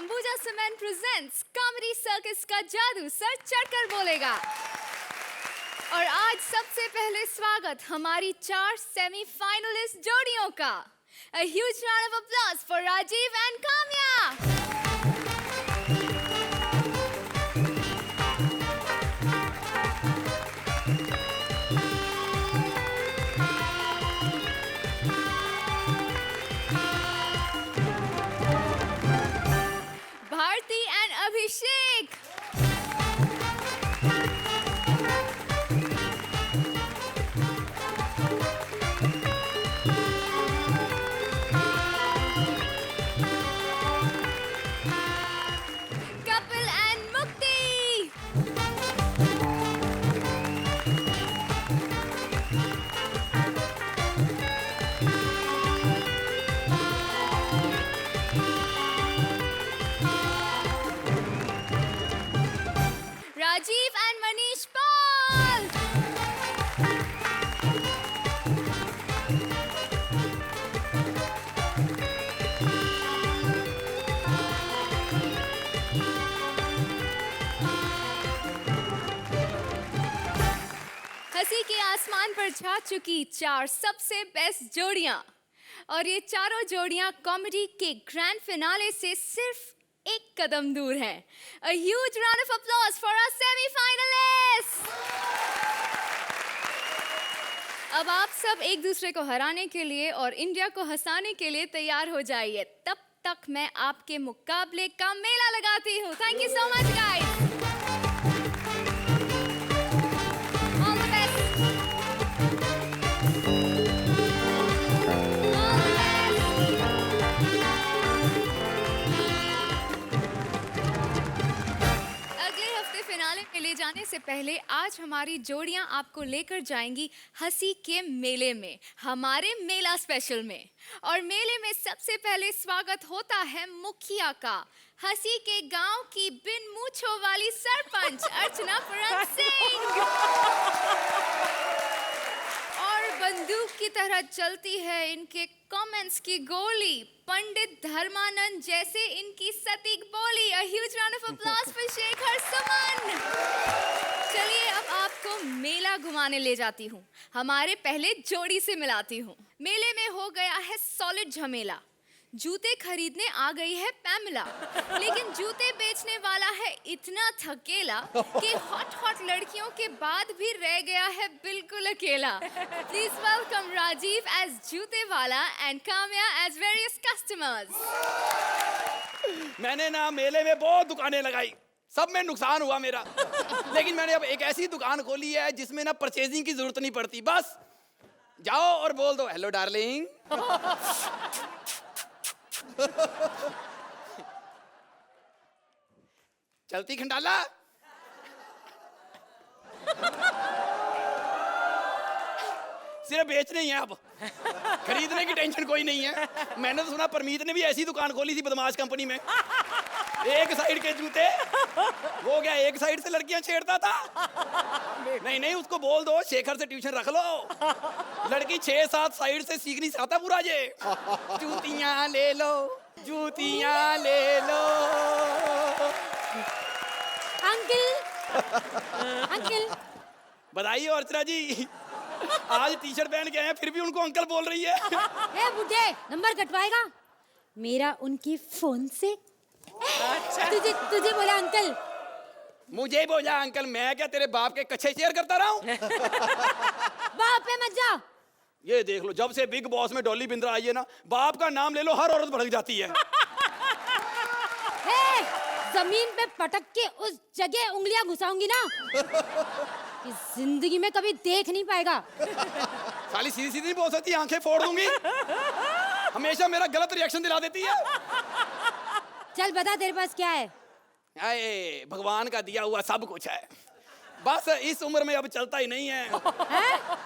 Ambuja cement presents comedy circus का जादू sir चढ़कर बोलेगा। और आज सबसे पहले स्वागत हमारी 4 सेमीफाइनलिस्ट जोड़ियों का। A huge round of applause for Rajiv and Kamya. Bharti and Abhishek. Kapil and Mukti. Rajiv and Manish Paul. हंसी के आसमान पर छा चुकी 4 सबसे बेस्ट जोड़ियां, और ये चारों जोड़ियां कॉमेडी के ग्रैंड फिनाले से सिर्फ एक कदम दूर है। A huge round of applause for our semi-finalists. अब आप सब एक दूसरे को हराने के लिए और इंडिया को हंसाने के लिए तैयार हो जाइए। तब तक मैं आपके मुकाबले का मेला लगाती हूँ। Thank you so much, guys. All the best. All the best. अगले हफ्ते फिनाले में ले जाने से पहले आज हमारी जोड़ियां आपको लेकर जाएंगी हंसी के मेले में, हमारे मेला स्पेशल में। और मेले में सबसे पहले स्वागत होता है मुखिया का, हंसी के गांव की बिन मूंछों वाली सरपंच अर्चना पुरन सिंह। और बंदूक की तरह चलती है इनके कमेंट्स की गोली, पंडित धर्मानंद जैसे इनकी सटीक बोली। A huge round of applause for Shekhar Suman. चलिए अब आपको मेला घुमाने ले जाती हूँ, हमारे पहले जोड़ी से मिलाती हूँ। मेले में हो गया है सॉलिड झमेला, जूते खरीदने आ गई है पैमिला, लेकिन जूते बेचने वाला है इतना थकेला कि हॉट हॉट लड़कियों के बाद भी रह गया है बिल्कुल अकेला। प्लीज वेलकम राजीव एज जूते वाला and Kamya as various customers. मैंने ना मेले में बहुत दुकानें लगाई, सब में नुकसान हुआ मेरा। लेकिन मैंने अब एक ऐसी दुकान खोली है जिसमें ना परचेजिंग की जरूरत नहीं पड़ती, बस जाओ और बोल दो हेलो डार्लिंग। चलती खंडाला। सिर्फ बेचने ही है, अब खरीदने की टेंशन कोई नहीं है। मैंने तो सुना परमीत ने भी ऐसी दुकान खोली थी बदमाश कंपनी में, एक साइड के जूते, वो क्या एक साइड से लड़कियां छेड़ता था। नहीं नहीं, उसको बोल दो शेखर से ट्यूशन रख लो, लड़की 6-7 साइड से सीख नहीं सकता पूरा ये। जूतियां ले लो, जूतियां ले लो। अंकल बधाई हो अर्चना जी, आज टी शर्ट पहन के आए हैं फिर भी उनको अंकल बोल रही है। ए बुड्ढे, नंबर कटवाएगा मेरा उनके फोन से। तुझे बोला अंकल। मुझे बोला अंकल, मैं क्या तेरे बाप के कच्चे शेयर करता रहा हूँ। बाप पे मत जा। ये देख लो, जब से बिग बॉस में डॉली बिंद्रा आई है ना, बाप का नाम ले लो हर औरत भड़क जाती है। हे, जमीन पे पटक के उस जगह उंगलियां घुसाऊंगी ना, इस जिंदगी में कभी देख नहीं पाएगा। साली सीधी सीधी नहीं बोल सकती, आंखें फोड़ दूंगी। हमेशा मेरा गलत रिएक्शन दिला देती है। चल बता तेरे पास क्या है। आए, भगवान का दिया हुआ सब कुछ है, बस इस उम्र में अब चलता ही नहीं है।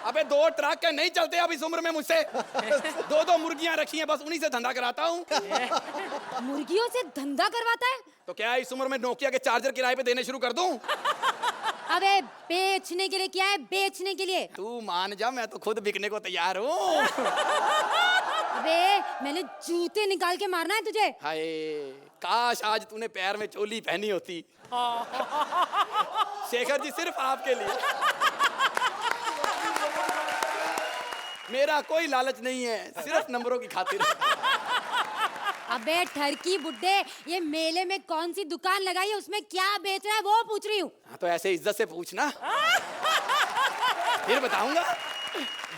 अबे 2 ट्रक नहीं चलते अब इस उम्र में मुझसे। 2 मुर्गियां रखी हैं, बस उन्हीं से धंधा कराता हूँ। मुर्गियों से धंधा करवाता है? तो क्या इस उम्र में नोकिया के चार्जर किराए पे देने शुरू कर दूं? अबे बेचने के लिए क्या है, बेचने के लिए? तू मान जा, मैं तो खुद बिकने को तैयार हूँ। अबे मैंने जूते निकाल के मारना है तुझे। हाय, काश आज तूने पैर में चोली पहनी होती। शेखर जी सिर्फ आपके लिए। मेरा कोई लालच नहीं है, सिर्फ नंबरों की खातिर। अबे ठरकी बुड्ढे, ये मेले में कौन सी दुकान लगाई है, उसमें क्या बेच रहा है वो पूछ रही हूँ। हाँ तो ऐसे इज्जत से पूछना, फिर बताऊंगा।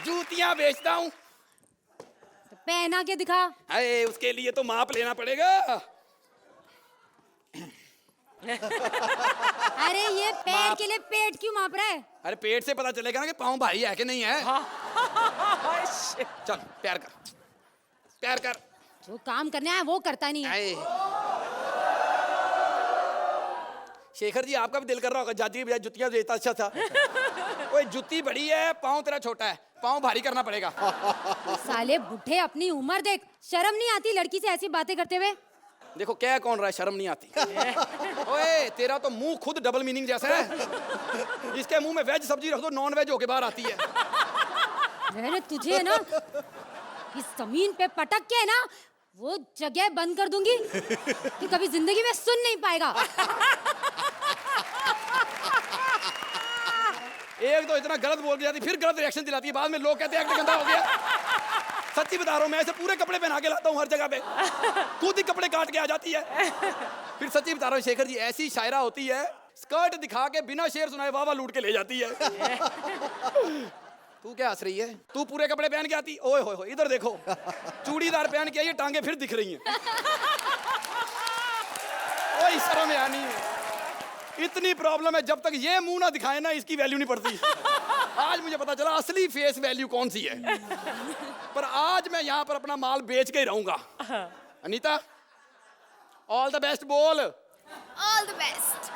जूतियां बेचता हूँ। तो पहना के दिखा। अरे उसके लिए तो माप लेना पड़ेगा। अरे ये पैर के लिए पेट क्यों माप रहा है? अरे पेट से पता चलेगा ना कि पाँव भारी है कि नहीं है। चल प्यार कर, प्यार कर। जो काम करने आया वो करता नहीं है। आए। शेखर जी आपका भी दिल कर रहा होगा जाती बजाय जुतियां देता अच्छा था। कोई जुती बड़ी है, पाँव तेरा छोटा है, पाँव भारी करना पड़ेगा। साले बुढ़े अपनी उम्र देख, शर्म नहीं आती लड़की से ऐसी बातें करते हुए? देखो क्या कौन रहा है, शर्म नहीं आती। ओए तेरा तो मुंह खुद डबल मीनिंग जैसा है। इसके मुंह में वेज सब्जी रख दो, नॉन वेज होके बाहर आती है। मैंने तुझे ना इस जमीन पे पटक के ना वो जगह बंद कर दूंगी कि कभी जिंदगी में सुन नहीं पाएगा। एक तो इतना गलत बोल के जाती, फिर गलत रिएक्शन दिलाती है, बाद में लोग कहते हैं एक्ट गंदा हो गया। सच्ची बता रहा हूँ, मैं ऐसे पूरे कपड़े पहना के लाता हूँ हर जगह पे, खुद ही कपड़े काट के आ जाती है। फिर सच्ची बता रहा हूँ शेखर जी, ऐसी शायरा होती है, स्कर्ट दिखा के बिना शेर सुनाए वाह वाह लूट के ले जाती है। तू क्या हंस रही है? तू पूरे कपड़े पहन के आती, ओए होए होए, इधर देखो, चूड़ीदार पहन के आई है, टांगे फिर दिख रही हैं। कोई शर्म या नहीं है। इतनी प्रॉब्लम है, जब तक ये मुंह ना दिखाए ना इसकी वैल्यू नहीं पड़ती। आज मुझे पता चला असली फेस वैल्यू कौन सी है। पर आज मैं यहाँ पर अपना माल बेच के ही रहूंगा। अनीता, ऑल द बेस्ट बोल। All the best.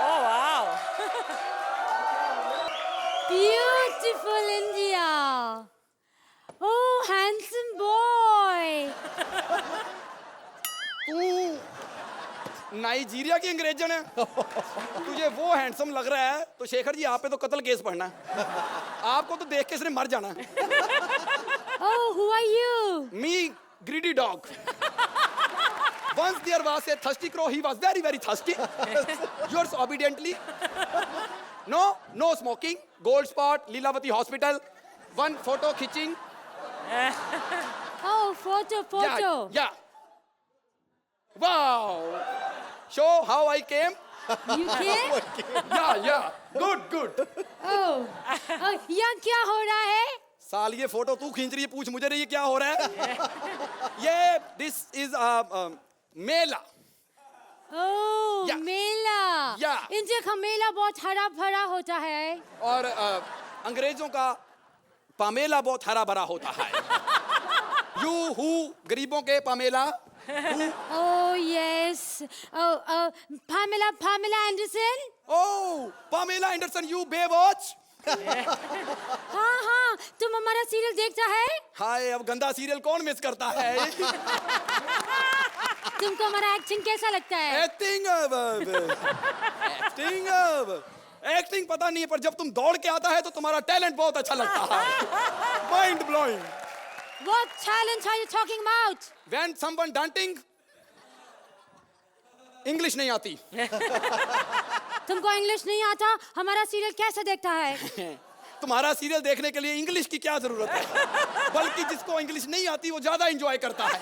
Oh wow. Beautiful India. Oh, handsome boy. तू नाइजीरिया की अंग्रेजन है। तुझे वो हैंडसम लग रहा है तो शेखर जी आप पे तो कत्ल केस पढ़ना है। आपको तो देख के सिर्फ मर जाना है। Oh, who are you? Me, greedy dog. Once there was a thirsty crow. He was very, very thirsty. Yours obediently. No smoking. Gold spot, Lilavati Hospital. One photo खींचिंग. Oh, photo. Yeah. Wow. Show how I came. You came? Yeah. Good. Oh, यहाँ क्या हो रहा है? साल ये photo तू खींच रही है, पूछ मुझे रही है क्या हो रहा है। ये this is Mela. Oh, Yeah. Mela. Yeah. India का मेला बहुत हरा भरा होता है। और अंग्रेजों का पामेला बहुत हरा भरा होता है। यू हु गरीबों के Pamela. Oh yes. Pamela Anderson. Oh Pamela Anderson, you Baywatch. हाँ, तुम हमारा सीरियल देखता है? हाय अब गंदा सीरियल कौन मिस करता है। तुमको हमारा एक्टिंग कैसा लगता है? एक्टिंग पता नहीं है, पर जब तुम दौड़ के आता है तो तुम्हारा टैलेंट बहुत अच्छा लगता है। Mind blowing. What talent are you talking about? When someone daunting, English नहीं आती। तुमको इंग्लिश नहीं आता, हमारा सीरियल कैसे देखता है? तुम्हारा सीरियल देखने के लिए इंग्लिश की क्या जरूरत है, बल्कि जिसको इंग्लिश नहीं आती वो ज्यादा एंजॉय करता है।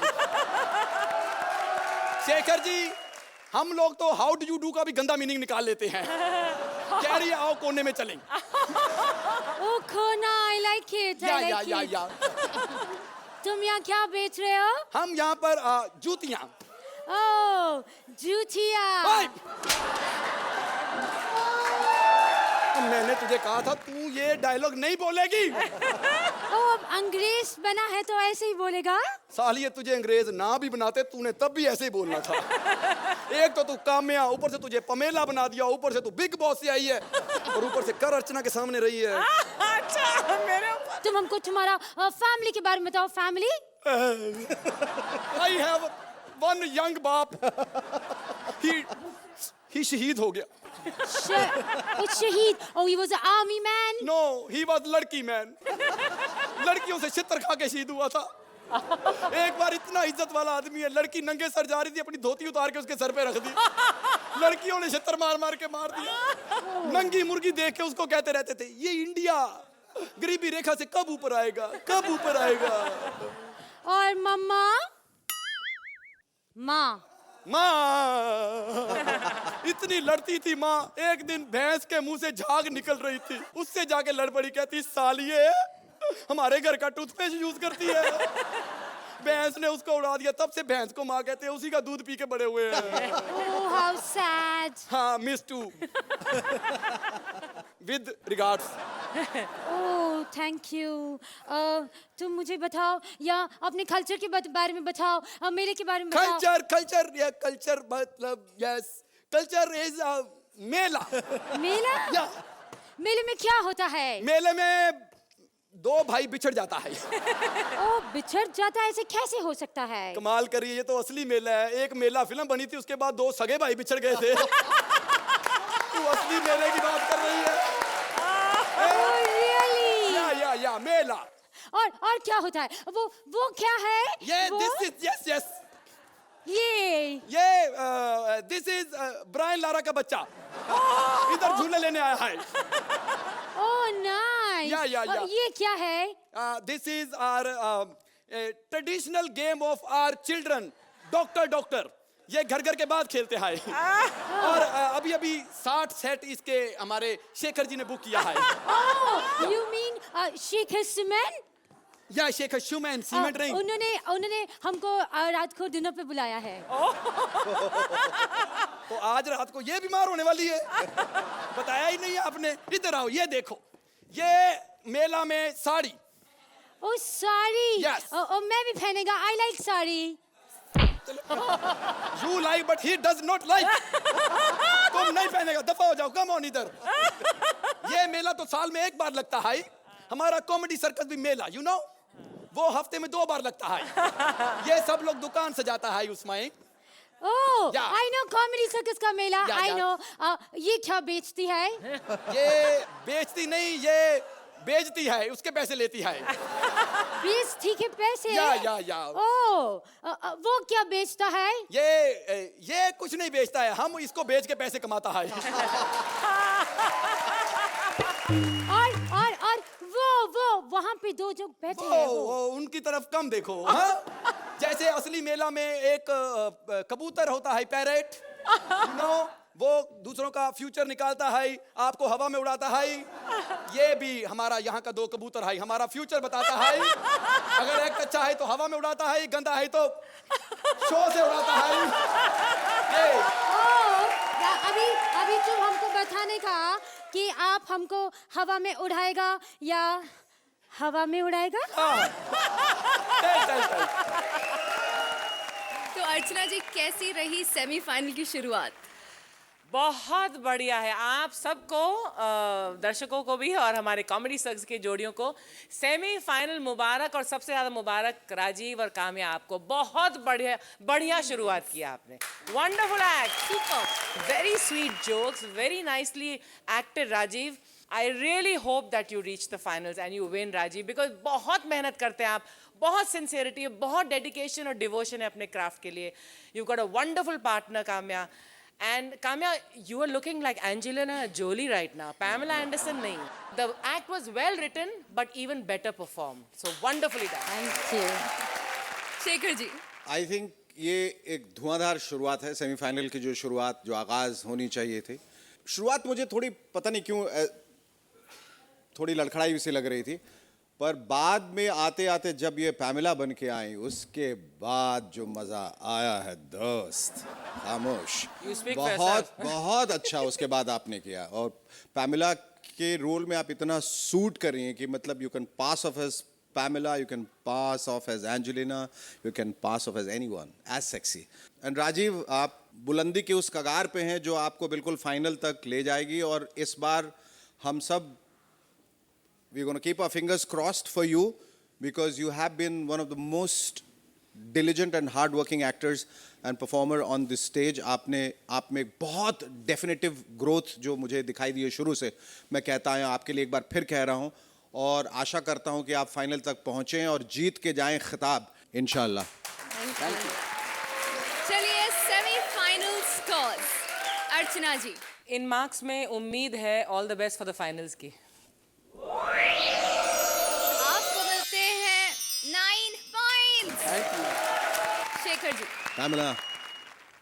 शेखर जी, हम लोग तो हाउ डू यू डू का भी गंदा मीनिंग निकाल लेते हैं। कैरी आओ कोने में चलें। Oh, कोना, I like it. या। तुम यहाँ क्या बेच रहे हो? हम यहाँ पर जूतियां। Oh, जूतिया। ओए! मैंने तुझे कहा था तू ये डायलॉग नहीं बोलेगी। अब अंग्रेज बना है तो ऐसे ही बोलेगा? सालिए तुझे अंग्रेज ना भी बनाते तूने तब भी ऐसे ही बोलना था। एक तो तू काम्या, ऊपर से तुझे पमेला बना दिया, ऊपर से तू बिग बॉस से आई है, और ऊपर से कर अर्चना के सामने रही है। अच्छा मेरे ऊपर। तुम हमको तुम्हारा फैमिली के बारे में बताओ। Family? I have one young बाप, ही शहीद हो गया। शहीद? Oh, he was an army man? No he was लड़की मैन। लड़कियों से छितर खा के शहीद हुआ था। एक बार इतना इज्जत वाला आदमी है, लड़की नंगे सर जा रही थी, अपनी धोती उतार के उसके सर पे रख दी। लड़कियों ने छितर मार मार के मार दिया। नंगी मुर्गी देख के उसको कहते रहते थे, ये इंडिया गरीबी रेखा से कब ऊपर आएगा, कब ऊपर आएगा। और मम्मा माँ माँ इतनी लड़ती थी माँ, एक दिन भैंस के मुंह से झाग निकल रही थी, उससे जाके लड़ पड़ी, कहती सालिए हमारे घर का टूथपेस्ट यूज करती है। भैंस ने उसको उड़ा दिया, तब से भैंस को माँ कहते हैं, उसी का दूध पी के बड़े हुए हैं। Oh how sad. हाँ miss too with regards. Oh thank you. तुम मुझे बताओ या अपने कल्चर के बारे में बताओ, मेले के बारे में बताओ। कल्चर कल्चर या कल्चर मतलब यस, कल्चर इज मेला। मेला? या मेले में क्या होता है? मेले में दो भाई बिछड़ जाता है। ओ बिछड़ जाता है, ऐसे कैसे हो सकता है? कमाल करिए, ये तो असली मेला है। एक मेला फिल्म बनी थी, उसके बाद दो सगे भाई बिछड़ गए थे। तू असली मेले की बात कर रही है? Oh, really? या मेला। और क्या होता है? वो क्या है? ये वो? दिस इज यस ये दिस इज ब्रायन लारा का बच्चा इधर झूले लेने आया है। Oh nice. या। ये क्या है? This is our traditional game of our children, doctor. ये घर घर के बाद खेलते हैं। और अभी 60 सेट इसके हमारे शेखर जी ने बुक किया है। Oh you mean Shekhar cement? या शेखर शुमैन सीमेंट नहीं। उन्होंने हमको रात को डिनर पे बुलाया है। तो आज रात को ये बीमार होने वाली है, बताया ही नहीं है आपने। इधर आओ, ये देखो, ये मेला में साड़ी। ओह साड़ी। Yes. मैं भी पहनेगा, I like sari. You like but he does not like. तुम नहीं पहनेगा, दफा हो जाओ, कम ऑन इधर। ये मेला तो साल में एक बार लगता है। हमारा कॉमेडी सर्कस भी मेला, यू नो, वो हफ्ते में 2 बार लगता है। ये सब लोग दुकान सजाता है उसमें। ओह Yeah. I know comedy circus का मेला। Yeah, आई yeah. नो। ये क्या बेचती है? ये बेचती नहीं, ये बेचती है, उसके पैसे लेती है। बेचती के पैसे? या। ओह वो क्या बेचता है? ये कुछ नहीं बेचता है, हम इसको बेच के पैसे कमाता है। और वो वहाँ पे 2 जो बैठे हैं वो। उनकी तरफ कम देखो। हाँ? जैसे असली मेला में एक कबूतर होता है, पैरेट, नो, वो दूसरों का फ्यूचर निकालता है, आपको हवा में उड़ाता है। ये भी हमारा यहाँ का 2 कबूतर है, हमारा फ्यूचर बताता है। अगर एक अच्छा है तो हवा में उड़ाता है, गंदा है तो शो से उड़ाता है। अभी तुम हमको बताने का कि आप हमको हवा में उड़ाएगा या हवा में उड़ाएगा? चल। तो अर्चना जी, कैसी रही सेमीफाइनल की शुरुआत? बहुत बढ़िया है। आप सबको, दर्शकों को भी और हमारे कॉमेडी सर्कस के जोड़ियों को सेमीफाइनल मुबारक, और सबसे ज़्यादा मुबारक राजीव और काम्या, आपको बहुत बढ़िया शुरुआत किया आपने। Wonderful act, super, very sweet jokes, very nicely acted Rajiv. I really hope that you reach the finals and you win Rajiv, because बहुत मेहनत करते हैं आप, बहुत सिंसियरिटी है, बहुत डेडिकेशन और डिवोशन है अपने क्राफ्ट के लिए। You got a wonderful partner Kamya. And Kamya, you are looking like Angelina Jolie right now. Pamela Anderson, nahi. The act was well written, but even better performed. So wonderfully done. Thank you. Shekhar ji, I think ये एक धुआंधार शुरुआत है, semifinal की जो शुरुआत, जो आगाज़ होनी चाहिए थी। शुरुआत मुझे थोड़ी, पता नहीं क्यों, थोड़ी लड़खड़ाई सी लग रही थी, पर बाद में आते आते जब ये पैमेला बन के आई, उसके बाद जो मज़ा आया है दोस्त, खामोश। You speak for बहुत अच्छा उसके बाद आपने किया, और पैमेला के रोल में आप इतना सूट कर रही हैं कि मतलब you can pass off as Pamela, you can pass off as Angelina, you can pass off as anyone, as sexy. And Rajiv, आप बुलंदी के उस कगार पे हैं जो आपको बिल्कुल फाइनल तक ले जाएगी, और इस बार हम सब we're going to keep our fingers crossed for you, because you have been one of the most diligent and hard-working actors and performer on this stage. आप में बहुत definitive growth जो मुझे दिखाई दी है शुरू से, मैं कहता हूँ आपके लिए एक बार फिर कह रहा हूँ, और आशा करता हूं कि आप फाइनल तक पहुंचें और जीत के जाएं खिताब इंशाल्लाह। चलिए सेमीफाइनल स्कोर्स अर्चना जी। इन मार्क्स में उम्मीद है all the best for the finals की। आपको मिलते हैं 9 पॉइंट्स। शेखर जी। पैमिला,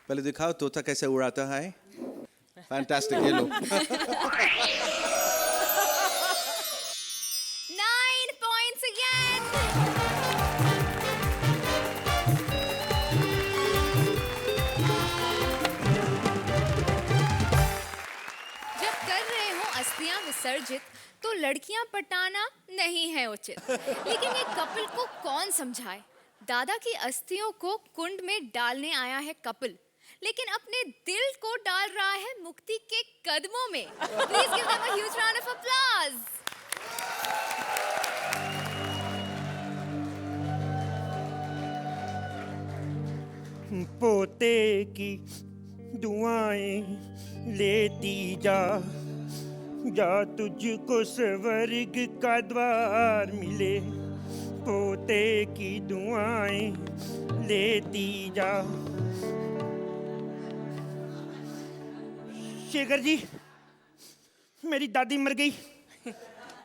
पहले दिखाओ तोता कैसे उड़ाता है। फैंटास्टिक, ये लो। 9 points again. जब कर रहे हो अस्थियां विसर्जित तो लड़कियां पटाना नहीं है उचित, लेकिन ये कपिल को कौन समझाए। दादा की अस्थियों को कुंड में डालने आया है कपिल, लेकिन अपने दिल को डाल रहा है मुक्ति के कदमों में। Please give them a huge round of applause. पोते की दुआएं लेती जा, जा तुझको स्वर्ग का द्वार मिले। पोते की दुआएं लेती जा। शेखर जी, मेरी दादी मर गई।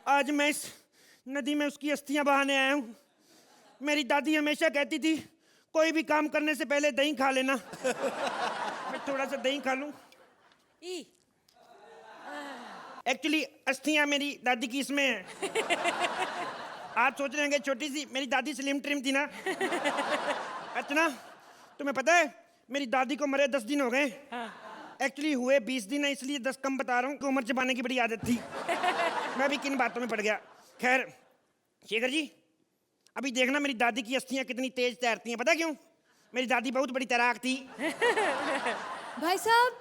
आज मैं इस नदी में उसकी अस्थियां बहाने आया हूँ। मेरी दादी हमेशा कहती थी कोई भी काम करने से पहले दही खा लेना। मैं थोड़ा सा दही खा लूं। एक्चुअली अस्थियां मेरी दादी की इसमें है। आप सोच रहे होंगे छोटी सी, मेरी दादी स्लिम ट्रिम थी ना। अर्चना, तुम्हें पता है मेरी दादी को मरे 10 दिन हो गए। एक्चुअली हुए 20 दिन है, इसलिए 10 कम बता रहा हूँ। उम्र चबाने की बड़ी आदत थी। मैं भी किन बातों में पड़ गया। खैर शेखर जी, अभी देखना मेरी दादी की अस्थियां कितनी तेज तैरती हैं। पता क्यों? मेरी दादी बहुत बड़ी तैराक थी। भाई साहब,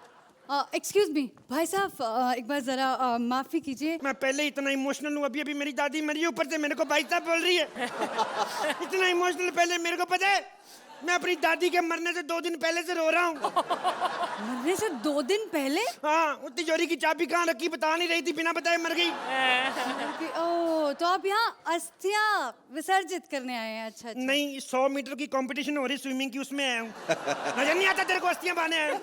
एक्सक्यूज मी भाई साहब, एक बार जरा माफी कीजिए। मैं पहले इतना इमोशनल हूँ, अभी अभी मेरी दादी मरी, ऊपर से मेरे को भाई साहब बोल रही है। इतना इमोशनल पहले मेरे को पता है, मैं अपनी दादी के मरने से 2 दिन पहले से रो रहा हूँ। मरने से 2 दिन पहले? हाँ, वो तिजोरी की चाबी कहाँ रखी बता नहीं रही थी, बिना बताए मर गई। ओह, तो आप यहाँ अस्थियां विसर्जित करने आए हैं? अच्छा अच्छा। नहीं, 100 मीटर की कंपटीशन हो रही स्विमिंग की, उसमें आया हूँ। नजर नहीं आता तेरे को अस्थियां बहाने आया हूँ।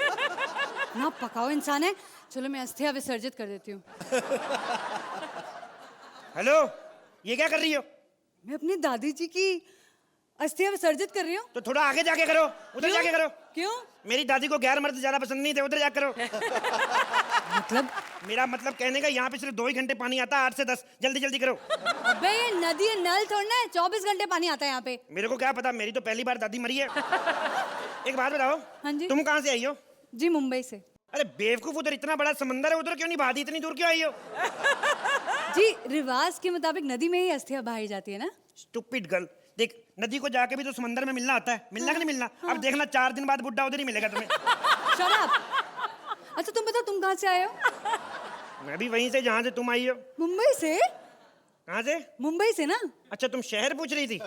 ना पकाओ इंसान है। चलो मैं अस्थियां विसर्जित कर देती हूँ। हेलो, ये क्या कर रही हो? मैं अपनी दादी जी की अस्थियां विसर्जित कर रही हूँ। तो थोड़ा आगे जाके करो, उधर जाके करो। क्यों? मेरी दादी को गैर मर्द ज्यादा पसंद नहीं थे, उधर जाकर करो। मतलब? मेरा मतलब कहने का, यहाँ पे सिर्फ 2 ही घंटे पानी आता है, 8 से 10। जल्दी जल्दी करो। अबे ये नदी है, नल थोड़ा है। 24 घंटे पानी आता है यहाँ पे। मेरे को क्या पता, मेरी तो पहली बार दादी मरी है। एक बात बताओ, हाँ जी। तुम कहाँ से आई हो? जी मुंबई से। अरे बेवकूफ, उधर इतना बड़ा समंदर है, उधर क्यों नहीं बहाती? इतनी दूर क्यों आई हो? जी रिवाज के मुताबिक नदी में ही अस्थियां बहाई जाती है ना। स्टूपिड गर्ल, देख नदी को जाके भी तो समंदर में मिलना होता है। मिलना कि नहीं मिलना? अब देखना 4 दिन बाद बुड्ढा उधर ही मिलेगा तुम्हें। Shut up! अच्छा तुम बताओ, तुम कहाँ से आए हो? मैं भी वहीं से जहाँ से तुम आई हो। मुंबई से? कहाँ से? मुंबई से ना। अच्छा, तुम शहर पूछ रही थी?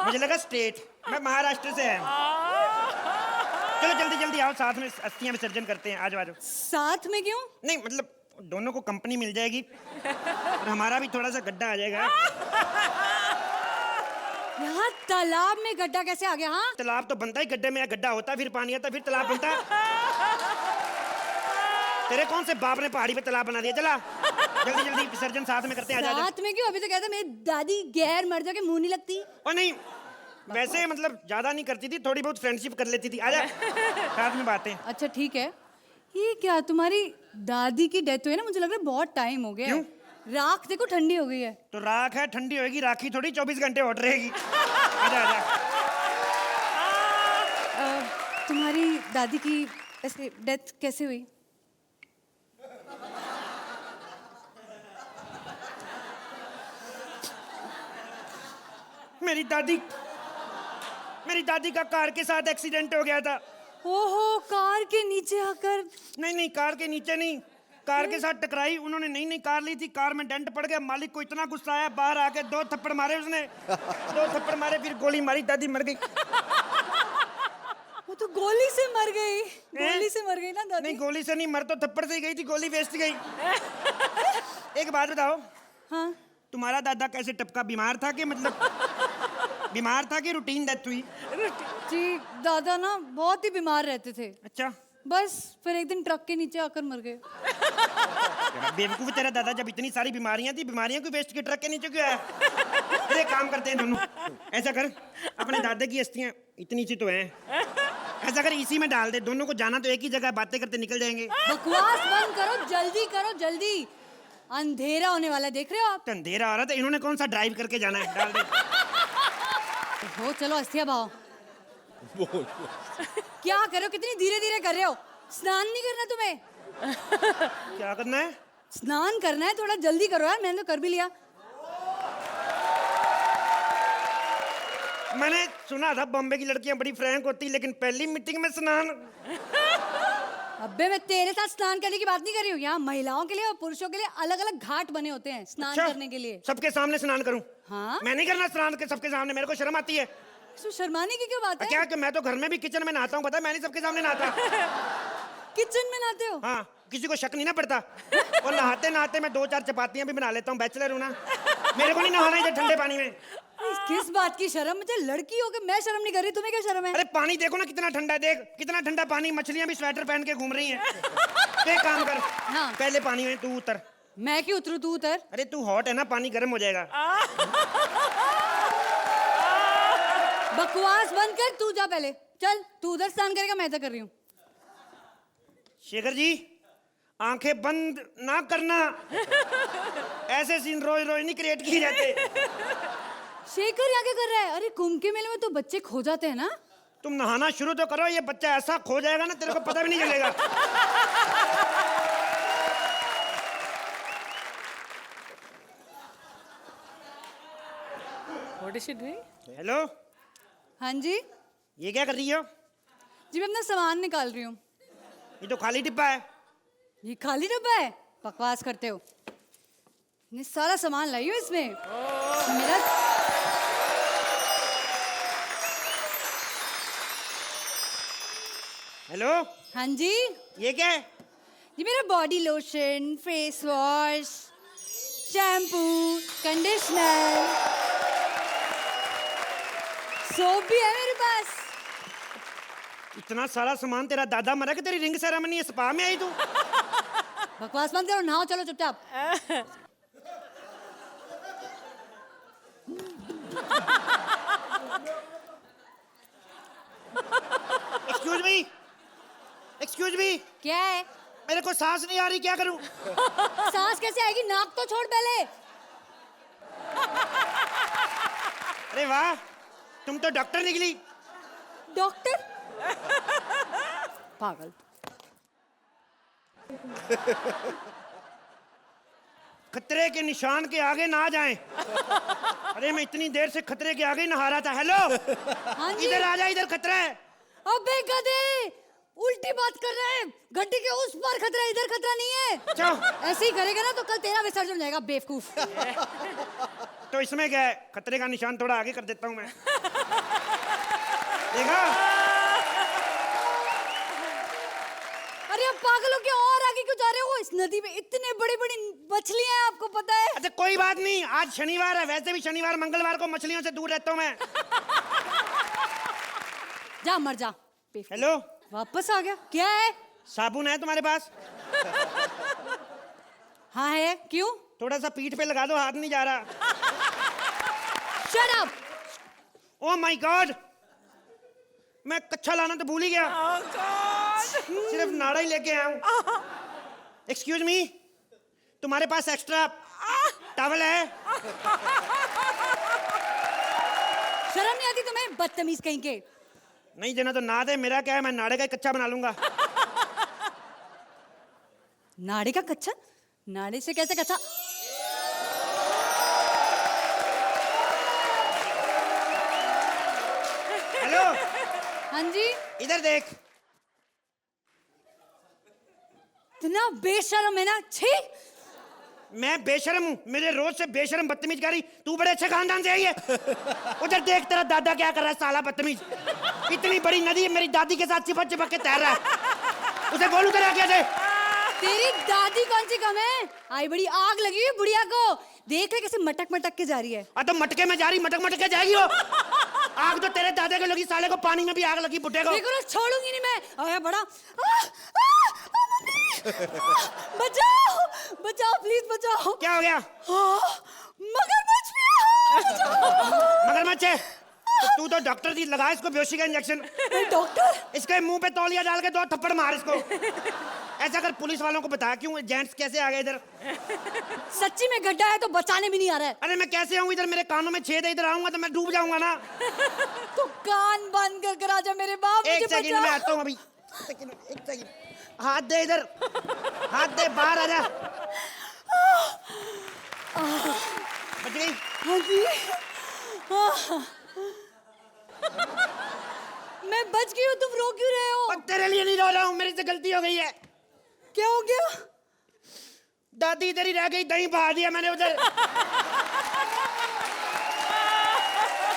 मुझे लगा स्टेट। मैं महाराष्ट्र से आया हूँ। चलो जल्दी जल्दी आओ, साथ में अस्थियां विसर्जन करते हैं। आ जाओ आ जाओ। साथ में क्यों? नहीं मतलब दोनों को कंपनी मिल जाएगी और हमारा भी थोड़ा सा गड्ढा आ जाएगा। यहाँ तालाब में गड्ढा कैसे आ गया? हाँ, तालाब तो बनता ही गड्ढे में, गड्ढा होता फिर पानी आता फिर तालाब बनता। तेरे कौन से बाप ने पहाड़ी पे तालाब बना दिया? चला जल्दी जल्दी विसर्जन साथ में करते हैं। आ जा। साथ में क्यों? अभी तो कहता मेरी दादी गैर मर्दों के मुंह नहीं लगती। और नहीं, वैसे मतलब ज्यादा नहीं करती थी, थोड़ी बहुत फ्रेंडशिप कर लेती थी। आजा साथ में बातें। अच्छा ठीक है। ये क्या, तुम्हारी दादी की डेथ हुई ना, मुझे लग रहा है बहुत टाइम हो गया है। राख देखो ठंडी हो गई है। तो राख है, ठंडी होएगी, राखी थोड़ी 24 घंटे हॉट रहेगी। आजा आजा। तुम्हारी दादी की ऐसे डेथ कैसे हुई? मेरी दादी का कार के साथ एक्सीडेंट हो गया था। ओहो, कार के नीचे आकर? नहीं, कार के नीचे नहीं, कार के साथ टकराई। उन्होंने नई कार ली थी, कार में डेंट पड़ गया। मालिक को इतना गुस्सा आया, बाहर आके 2 थप्पड़ मारे उसने। 2 थप्पड़ मारे, फिर गोली मारी, दादी मर गई। वो तो गोली से मर गई। गोली से मर गई ना दादी? नहीं, गोली से नहीं, मर तो थप्पड़ से ही गई थी, गोली वेस्ट गई। एक बात बताओ, हाँ तुम्हारा दादा कैसे टपका, बीमार था कि मतलब बीमार था कि रूटीन डेथ हुई? जी दादा ना बहुत ही बीमार रहते थे, अच्छा, बस फिर एक दिन ट्रक के नीचे आकर मर गए। तेरा बेवकूफ तेरा दादा, जब इतनी सारी बीमारियां थी, बीमारियां को वेस्ट के ट्रक के नीचे क्यों आया? अरे काम करते हैं दोनों, ऐसा कर अपने दादा की अस्थियां इतनी सी तो हैं, ऐसा कर इसी में डाल दे, दोनों को जाना तो एक ही जगह, बातें करते निकल जाएंगे। बकवास बंद करो जल्दी, अंधेरा होने वाला है, देख रहे हो आप? तो अंधेरा आ रहा था, इन्होंने कौन सा ड्राइव करके जाना है, डाल दे। हो चलो अस्थिया भाव। क्या कर रहे हो, कितनी धीरे धीरे कर रहे हो? स्नान नहीं करना तुम्हें? क्या करना है? स्नान करना है, थोड़ा जल्दी करो यार, मैंने तो कर भी लिया। मैंने सुना था बॉम्बे की लड़कियां बड़ी फ्रैंक होती, लेकिन पहली मीटिंग में स्नान। अब्बे मैं तेरे साथ स्नान करने की बात नहीं कर रही हूँ, यहाँ महिलाओं के लिए और पुरुषों के लिए अलग अलग घाट बने होते हैं स्नान अच्छा, करने के लिए। सबके सामने स्नान करूं? हाँ। मैं नहीं करना स्नान के सबके सामने, मेरे को शर्म आती है। तो शर्माने की क्या बात है? क्या कि मैं तो घर में भी किचन में नहाता हूँ, पता है, मैं नहीं सबके सामने नहाता। किचन में नहाते हो? हाँ, किसी को शक नहीं ना पड़ता। और नहाते नहाते मैं 2-4 चपातियां भी बना लेता हूँ, बैचलर हूँ ना, मेरे को नहीं नहाना इधर ठंडे पानी में। किस बात की शर्म? मुझे लड़की हो के मैं शर्म नहीं कर रही, तुम्हें क्या शर्म है? अरे पानी देखो ना कितना ठंडा है, देख कितना ठंडा पानी, मछलियां भी स्वेटर पहन के घूम रही हैं। एक काम कर, हाँ। पहले पानी में तू उतर। मैं क्यों उतरूं, तू उतर। अरे तू हॉट है ना, पानी गर्म हो जाएगा। बकवास बंद कर, तू जा पहले, चल तू उधर स्नान करेगा, मैं इधर कर रही हूँ। शेखर जी, आंखें बंद ना करना, ऐसे सीन रोज रोज नहीं क्रिएट किए जाते। शेखर यहाँ क्या कर रहा है? अरे कुंभ के मेले में तो बच्चे खो जाते हैं ना। तुम नहाना शुरू तो करो, ये बच्चा ऐसा खो जाएगा ना, तेरे को पता भी नहीं चलेगा। What is she doing? Hello, हाँ जी। ये क्या कर रही हो? जी मैं अपना सामान निकाल रही हूँ। ये तो खाली डिब्बा है। ये खाली डब्बा है? बकवास करते हो। ये सारा सामान लाई हूँ इसमें। मेरा हेलो, हाँ जी। ये क्या है? ये मेरा body lotion, face wash, shampoo, conditioner, soap भी है मेरे पास। इतना सारा सामान तेरा दादा मरा कि तेरी रिंग सेरेमनी है, स्पा में आई तू? बकवास बंद करो, नहाओ चलो चुपचाप। एक्सक्यूज मी, क्या है? मेरे को सांस नहीं आ रही, क्या करूं? सांस कैसे आएगी? नाक तो छोड़ पहले। अरे वाह, तुम तो डॉक्टर निकली। डॉक्टर? पागल। खतरे के निशान के आगे ना जाएं। अरे मैं इतनी देर से खतरे के आगे नहा रहा था। हेलो, हाँ जी। इधर आ जा, इधर खतरा है। अबे गधे, उल्टी बात कर रहे हैं। गड्ढे के उस पार खतरा, इधर खतरा नहीं है। अच्छा, ऐसे ही करेगा ना तो कल तेरा विसर्जन हो जाएगा, बेवकूफ। तो इसमें क्या है, खतरे का निशान थोड़ा आगे कर देता हूं मैं। देखा? अरे अब पागलों के और आगे क्यों जा रहे हो? इस नदी में इतने बड़ी बड़ी मछलियां हैं, आपको पता है? अच्छा कोई बात नहीं, आज शनिवार है, वैसे भी शनिवार मंगलवार को मछलियों से दूर रहता हूं मैं। जा मर जा। बेवकूफ। हेलो, वापस आ गया? क्या है? साबुन है तुम्हारे पास? हाँ है, क्यों? थोड़ा सा पीठ पे लगा दो, हाथ नहीं जा रहा। Shut up. Oh my God, मैं कच्छा लाना तो भूल ही गया। सिर्फ नाड़ा ही लेके आया हूं। एक्सक्यूज मी, तुम्हारे पास एक्स्ट्रा टॉवल है? शर्म नहीं आती तुम्हें, बदतमीज कहीं के? नहीं देना तो ना दे, मेरा क्या है, मैं नाड़े का ही कच्चा बना लूंगा। नाड़े का कच्चा? नाड़े से कैसे कच्चा? हेलो, हाँ जी। इधर देख। इतना बेशर्म है ना, छी। मैं बेशर्म हूँ? मेरे रोज से बेशर्म बदतमीज कर रही, तू बड़े अच्छे खानदान से आई है। उधर देख तेरा दादा क्या कर रहा है, साला बदतमीज। इतनी बड़ी नदी मेरी दादी के साथ चिपक चिपक के तैर रहा है, उसे गोलू करा क्या दे? तेरी दादी कौन सी कम है? आई बड़ी आग लगी हुई बुढ़िया को। देख रहे कैसे मटक मटक के जा रही है। तो मटके में जा रही, मटक मटक के जाएगी वो। आग तो तेरे दादा को लगी, साले को पानी में भी आग लगी बुड्ढे को। देखो ना, छोड़ूंगी नहीं मैं। आया बड़ा बचाओ बचाओ प्लीज बचाओ। क्या हो गया? मगरमच्छ भी है। मगरमच्छ है? तो तू तो डॉक्टर थी, लगा इसको बेहोशी का इंजेक्शन। डॉक्टर? इसके मुंह पे तौलिया डाल के 2 थप्पड़ मार इसको। ऐसा कर, पुलिस वालों को बता क्यों जेंट्स कैसे आ गए इधर। सच्ची में गड्ढा है तो बचाने भी नहीं आ रहा है। अरे मैं कैसे आऊँ इधर, मेरे कानों में छेद है, इधर आऊंगा तो मैं डूब जाऊंगा ना। तो कान बंद कर कर आजा मेरे बाप। एक सेकंड में आता हूँ अभी। एक सेकंड, हाथ दे इधर, हाथ दे, बाहर आजा। बच गई? हाँ जी। मैं बच गई हूँ, तुम रो क्यों रहे हो? और तेरे लिए नहीं रो रहा हूँ, मेरी से गलती हो गई है। क्या हो गया? दादी इधर ही रह गई, दही बहा दिया मैंने उधर।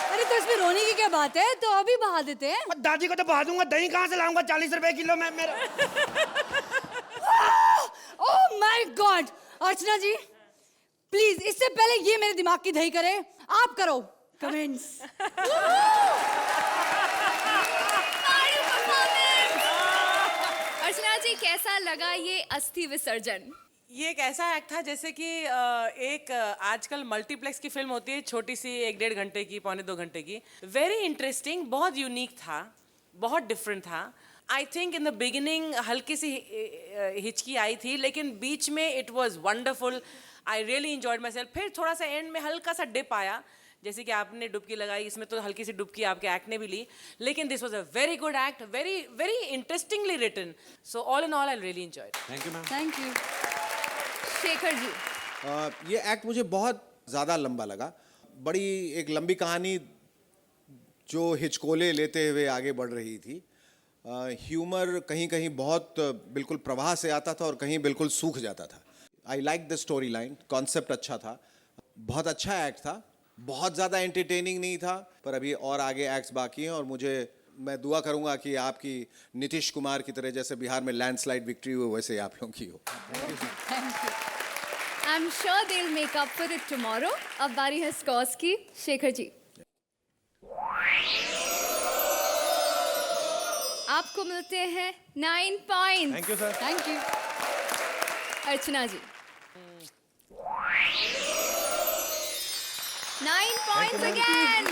अरे तो इसमें रोने की क्या बात है, तो अभी बहा देते हैं। और दादी को तो बहा दूंगा, दही कहाँ से लाऊंगा? 40 रुपए किलो में मेरा। Oh my God! Archana ji please, इससे पहले ये मेरे दिमाग की दही करे, आप करो कमेंट्स। अर्चना जी, कैसा लगा ये अस्थि विसर्जन? ये एक ऐसा एक्ट था जैसे कि एक आजकल मल्टीप्लेक्स की फिल्म होती है, छोटी सी 1-1.5 घंटे की, 1.25-2 घंटे की। वेरी इंटरेस्टिंग, बहुत यूनिक था, बहुत डिफरेंट था। I think in the beginning हल्की सी हिचकी आई थी, लेकिन बीच में it was wonderful. I really enjoyed my self. फिर थोड़ा सा एंड में हल्का सा डिप आया, जैसे कि आपने डुबकी लगाई, इसमें तो हल्की सी डुबकी आपके एक्ट ने भी ली, लेकिन this was a very good act, very very interestingly written. So all in all I really enjoyed. Thank you ma'am. Thank you. Shekhar ji, ये एक्ट मुझे बहुत ज़्यादा लंबा लगा। बड़ी एक लंबी कहानी जो हिचकोले लेते हुए आगे बढ़ रही थी। ह्यूमर कहीं कहीं बहुत बिल्कुल प्रवाह से आता था और कहीं बिल्कुल सूख जाता था। I like the story line, concept अच्छा था, बहुत अच्छा एक्ट था, बहुत ज़्यादा एंटरटेनिंग नहीं था, पर अभी और आगे एक्ट्स बाकी हैं और मैं दुआ करूंगा कि आपकी नीतीश कुमार की तरह जैसे बिहार में लैंडस्लाइड विक्ट्री हो, वैसे आप लोगों की हो। I'm sure they'll make up for it tomorrow. अब बारी है स्कॉर्स की। शेखर जी, आपको मिलते हैं 9 points. Thank you sir. Thank you. Archana ji, 9 points again.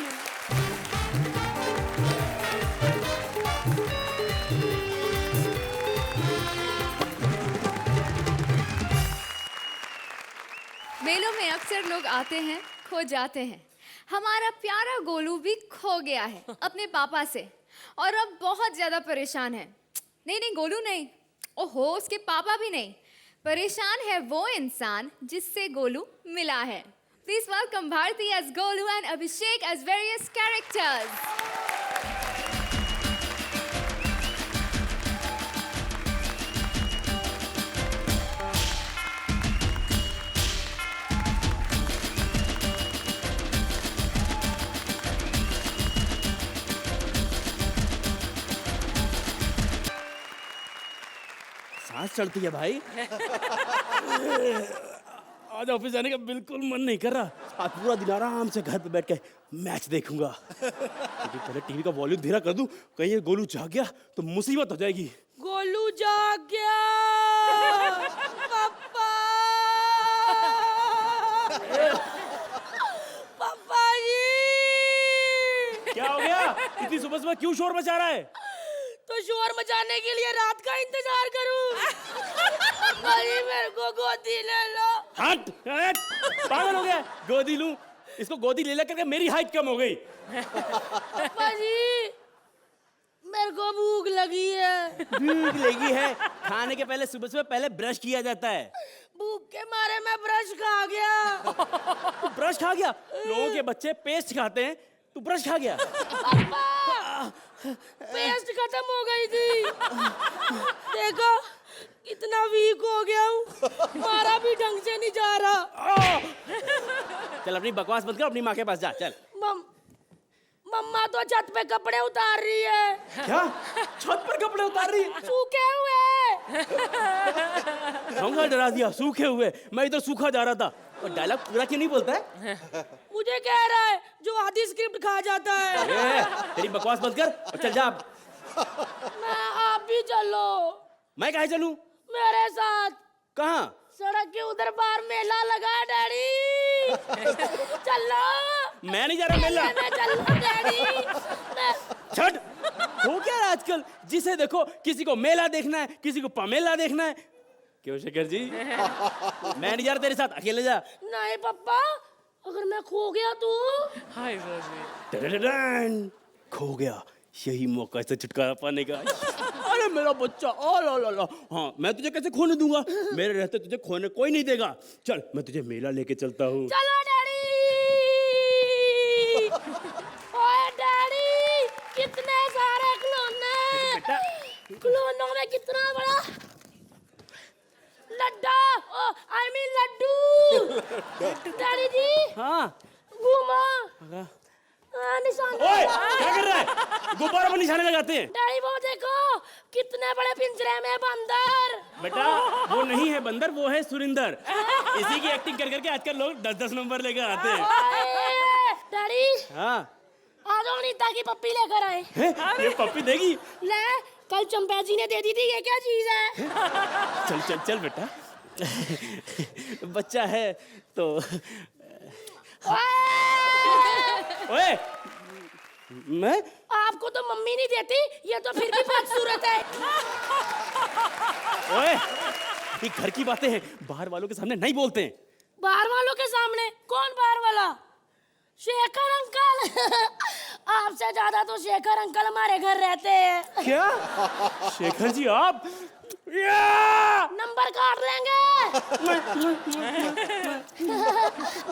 मेलों में अक्सर लोग आते हैं, खो जाते हैं। हमारा प्यारा गोलू भी खो गया है अपने पापा से और अब बहुत ज्यादा परेशान है। नहीं, गोलू नहीं, ओहो, उसके पापा भी नहीं। परेशान है वो इंसान जिससे गोलू मिला है। Please welcome Bharti as Golu and Abhishek as various characters. सांस चढ़ती है भाई। आज ऑफिस जाने का बिल्कुल मन नहीं कर रहा। आज पूरा दिन आराम से घर पे बैठ के मैच देखूंगा। लेकिन पहले टीवी का वॉल्यूम धीरा कर दूं, कहीं ये गोलू जाग गया तो मुसीबत हो जाएगी। गोलू जाग गया। पापा, पापा जी। क्या हो गया? इतनी सुबह सुबह क्यों शोर मचा रहा है? तो शोर मचाने के लिए रात का इंतजार करूं? अरे मेरे को गोदी ले लो। हट, हट, पागल हो गया? गोदी लूं? इसको गोदी ले लेकर के मेरी हाइट कम हो गई। पापा जी, मेरे को भूख लगी है। भूख लगी है? खाने के पहले सुबह सुबह पहले ब्रश किया जाता है। भूख के मारे मैं ब्रश खा गया। तू ब्रश खा गया? लोगों के बच्चे पेस्ट खाते हैं, तू ब्रश खा गया? पेस्ट खत्म हो गई थी। देखो कितना वीक हो गया हूँ, मारा भी ढंग से नहीं जा रहा। चल अपनी बकवास बंद कर, अपनी माँ के पास जा, चल। मम्मा तो छत पे कपड़े उतार रही है। क्या? छत पर कपड़े उतार रही है? सूखे हुए। हमका डरा दिया, सूखे हुए, मैं इधर सूखा जा रहा था। और डायलॉग पूरा क्यों नहीं बोलता है? मुझे कह रहा है जो आधी स्क्रिप्ट खा जाता है। तेरी बकवास बंद कर और चल जा। मैं आप भी चलो। मैं कहाँ चलूं? मेरे साथ। कहाँ? सड़क के उधर बाहर मेला लगा है डैडी। चलो। मैं नहीं जा रहा मेला। मैं चलूं डैडी। छट। हो क्या रहा आजकल? जिसे देखो किसी को मेला देखना है, किसी को पमेला देखना है। क्यों शेखर जी? मैं नहीं जा रहा तेरे साथ, अकेले जा। नहीं पापा, अगर मैं खो गया तो? हाय रोजी। टडडडन, खो गया, यही मौका से छुटकारा पाने का। अरे मेरा बच्चा, ओ ला ला ला। हाँ, मैं तुझे कैसे खोने दूंगा? मेरे रहते तुझे खोने कोई नहीं देगा। चल, मैं तुझे मेला लेके चलता हूँ। चलो डैडी। ओए डैडी, कितने सारे खिलौने। खिलौनों में कितना बड़ा लड्डा, आई मीन लड्डू। डैडी जी। हाँ। घूमा। निशान। ओए, क्या कर रहा है? गुब्बारा पर निशाने लगाते हैं। डैडी वो देखो, कितने बड़े पिंजरे में बंदर। बेटा, वो नहीं है बंदर, वो है सुरिंदर। इसी की एक्टिंग कर करके आजकल लोग 10-10 नंबर लेकर आते हैं। डैडी। हाँ। आज अनीता की पप्पी लेकर आए। ये पप्पी देगी? ले, कल चंपा जी ने दे दी थी, ये क्या चीज है? चल चल चल बेटा। बच्चा है तो। ओए, मैं? आपको तो मम्मी नहीं देती, ये तो फिर भी बदसूरत है। ओए, ये घर की बातें हैं, बाहर वालों के सामने नहीं बोलते हैं। बाहर वालों के सामने? कौन बाहर वाला? शेखर अंकल। आपसे ज्यादा तो शेखर अंकल हमारे घर रहते हैं। क्या? शेखर जी आप? नंबर काट लेंगे।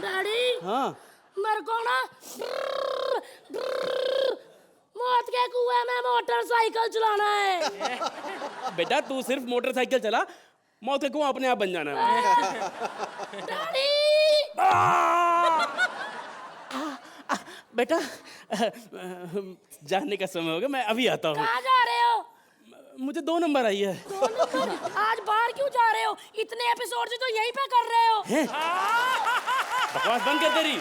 डैडी। हाँ। मेरे को ना मौत के कुएं में मोटरसाइकिल चलाना है। बेटा, तू सिर्फ मोटरसाइकिल चला, मौत का कुआं अपने आप बन जाना है। डैडी। बेटा, जाने का समय हो गया, मैं अभी आता हूँ। कहाँ जा रहे हो? मुझे 2 नंबर आई है। 2 नंबर? आज बाहर क्यों जा रहे हो? इतने एपिसोड से तो यहीं पे कर रहे हो। बकवास बंद कर तेरी।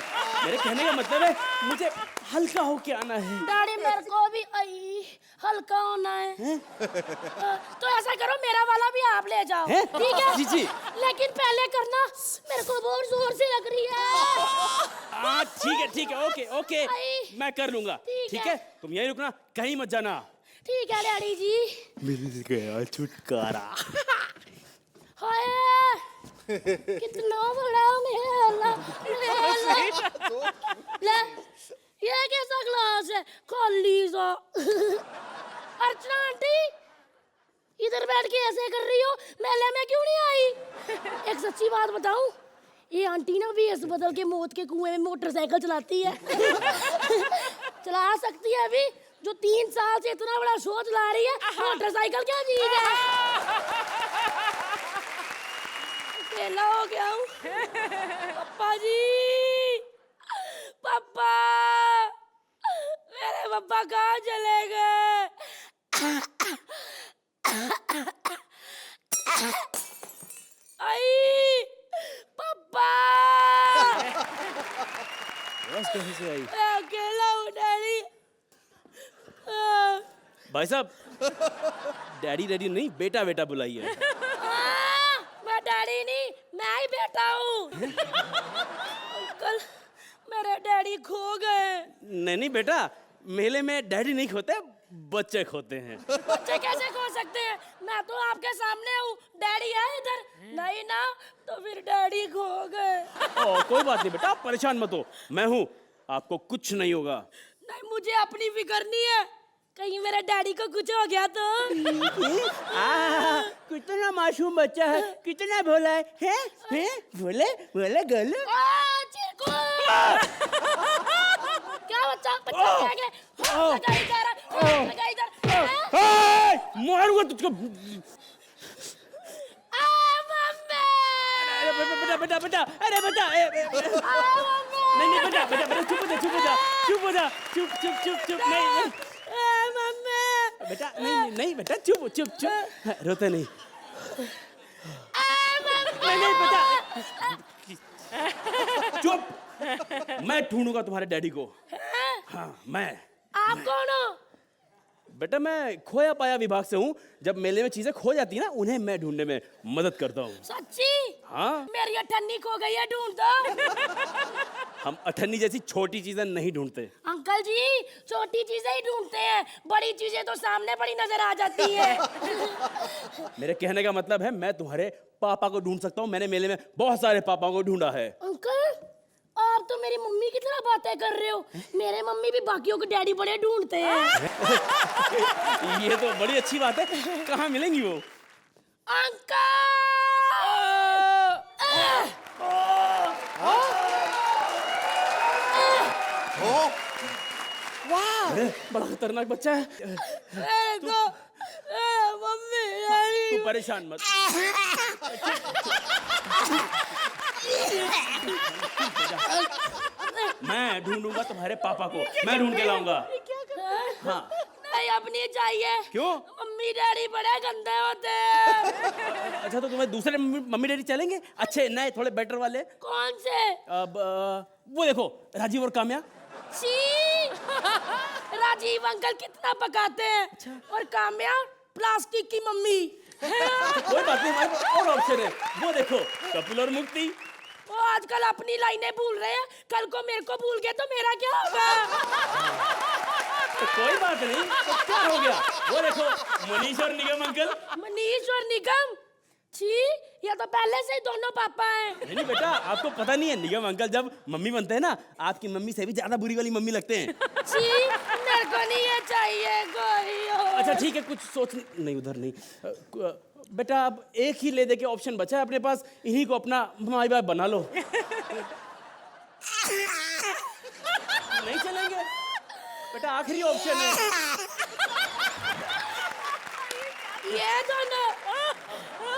मेरे कहने का मतलब है मुझे हल्का होके आना है। डैडी मेरे को भी हल्का होना है। तो ऐसा करो, मेरा वाला भी आप ले जाओ। ठीक है? जी जी। लेकिन पहले करना, मेरे को बहुत जोर से लग रही है। ठीक है, ओके ओके, मैं कर लूंगा। ठीक है, तुम यहीं रुकना, कहीं मत जाना। ठीक है डैडी जी। मिल गया छुटकारा। हाय, कितना बड़ा मेला। ले, ये कैसा ग्लास है? खाली सा। अर्चना आंटी, इधर बैठ के ऐसे कर रही हो, मेले में क्यों नहीं आई? एक सच्ची बात बताऊं, ये आंटी ना भी ऐसे बदल के मौत के कुएं में मोटरसाइकिल चलाती है। चला सकती है अभी, जो 3 साल से इतना बड़ा शो चला रही है। मोटरसाइकिल क्या चीज है? अकेला हो गया हूँ। पापा जी, पापा, मेरे पापा कहाँ चले गए? आई पापा। कहीं से आई? मैं अकेला हूँ डैडी। भाई साहब, डैडी नहीं, बेटा बेटा बुलाइए। मैं डैडी नहीं, मैं ही बेटा हूँ। अंकल, मेरे डैडी खो गए। नहीं बेटा, मेले में डैडी नहीं खोते, बच्चे खोते हैं। बच्चे कैसे खो सकते हैं? मैं तो आपके सामने हूँ, डैडी है इधर। नहीं ना, तो फिर डैडी खो गए। कोई बात नहीं बेटा, आप परेशान मत हो, मैं हूँ, आपको कुछ नहीं होगा। नहीं, मुझे अपनी फिक्र नहीं है, कहीं मेरे डैडी को कुछ हो गया तो। कितना मासूम बच्चा है, कितना भोला है? भोले भोले गोलू। क्या बच्चा क्या गया? लगा इधर। मारूंगा तुझको। बेटा, अरे बेटा, नहीं बेटा, चुप हो जा, चुप, नहीं बेटा, नहीं बेटा, चुप, रोते नहीं, नहीं बेटा, चुप। मैं ढूंढूंगा तुम्हारे डैडी को। हाँ मैं। आप कौन हो? बेटा मैं खोया पाया विभाग से हूँ। जब मेले में चीजें खो जाती है ना, उन्हें मैं ढूंढने में मदद करता हूँ। सच्ची? हाँ। मेरी अठन्नी खो गई है, ढूंढ दो। हम अठन्नी जैसी छोटी चीजें नहीं ढूंढते। अंकल जी, छोटी चीजें ही ढूंढते हैं, बड़ी चीजें तो सामने बड़ी नजर आ जाती है। मेरे कहने का मतलब है मैं तुम्हारे पापा को ढूंढ सकता हूँ। मैंने मेले में बहुत सारे पापाओं को ढूंढा है। अंकल, आप तो मेरी मम्मी की तरह बातें कर रहे हो। मेरे मम्मी भी बाकियों के डैडी बड़े ढूंढते हैं। ये तो बड़ी अच्छी बात है। कहाँ मिलेंगी वो? अरे बड़ा खतरनाक बच्चा है। मम्मी डैडी तू परेशान मत। मैं ढूंढूंगा तुम्हारे पापा को। मैं ढूंढ के लाऊंगा। हाँ। नहीं, अब नहीं चाहिए। क्यों? मम्मी डैडी बड़े गंदे होते हैं। अच्छा तो तुम्हें दूसरे मम्मी डैडी चलेंगे? अच्छे नए थोड़े बेटर वाले। कौन से? अब वो देखो राजीव और काम्या। छी! राजीव अंकल कितना पकाते हैं। और काम्या प्लास्टिक की मम्मी। कोई बात नहीं, हमारे पास और ऑप्शन है। वो देखो कपिल और मुक्ति। वो आजकल अपनी लाइनें भूल रहे हैं, कल को मेरे को भूल गए तो मेरा क्या होगा? तो कोई बात नहीं, तो क्या हो गया? वो देखो मनीष और निगम अंकल। मनीष और निगम? छी, ये तो पहले से ही दोनों पापा हैं। नहीं बेटा, आपको पता नहीं है, निगम अंकल जब मम्मी बनते हैं ना, आपकी मम्मी से भी ज्यादा बुरी वाली मम्मी लगते हैं। छी, मेरे को नहीं ये चाहिए कोई और। अच्छा ठीक है, कुछ सोच नहीं, उधर नहीं। बेटा अब एक ही ले दे के ऑप्शन बचा है अपने पास, इन्हीं को अपना माई बाप बना लो। नहीं चलेंगे बेटा, आखिरी ऑप्शन है। ये दोनों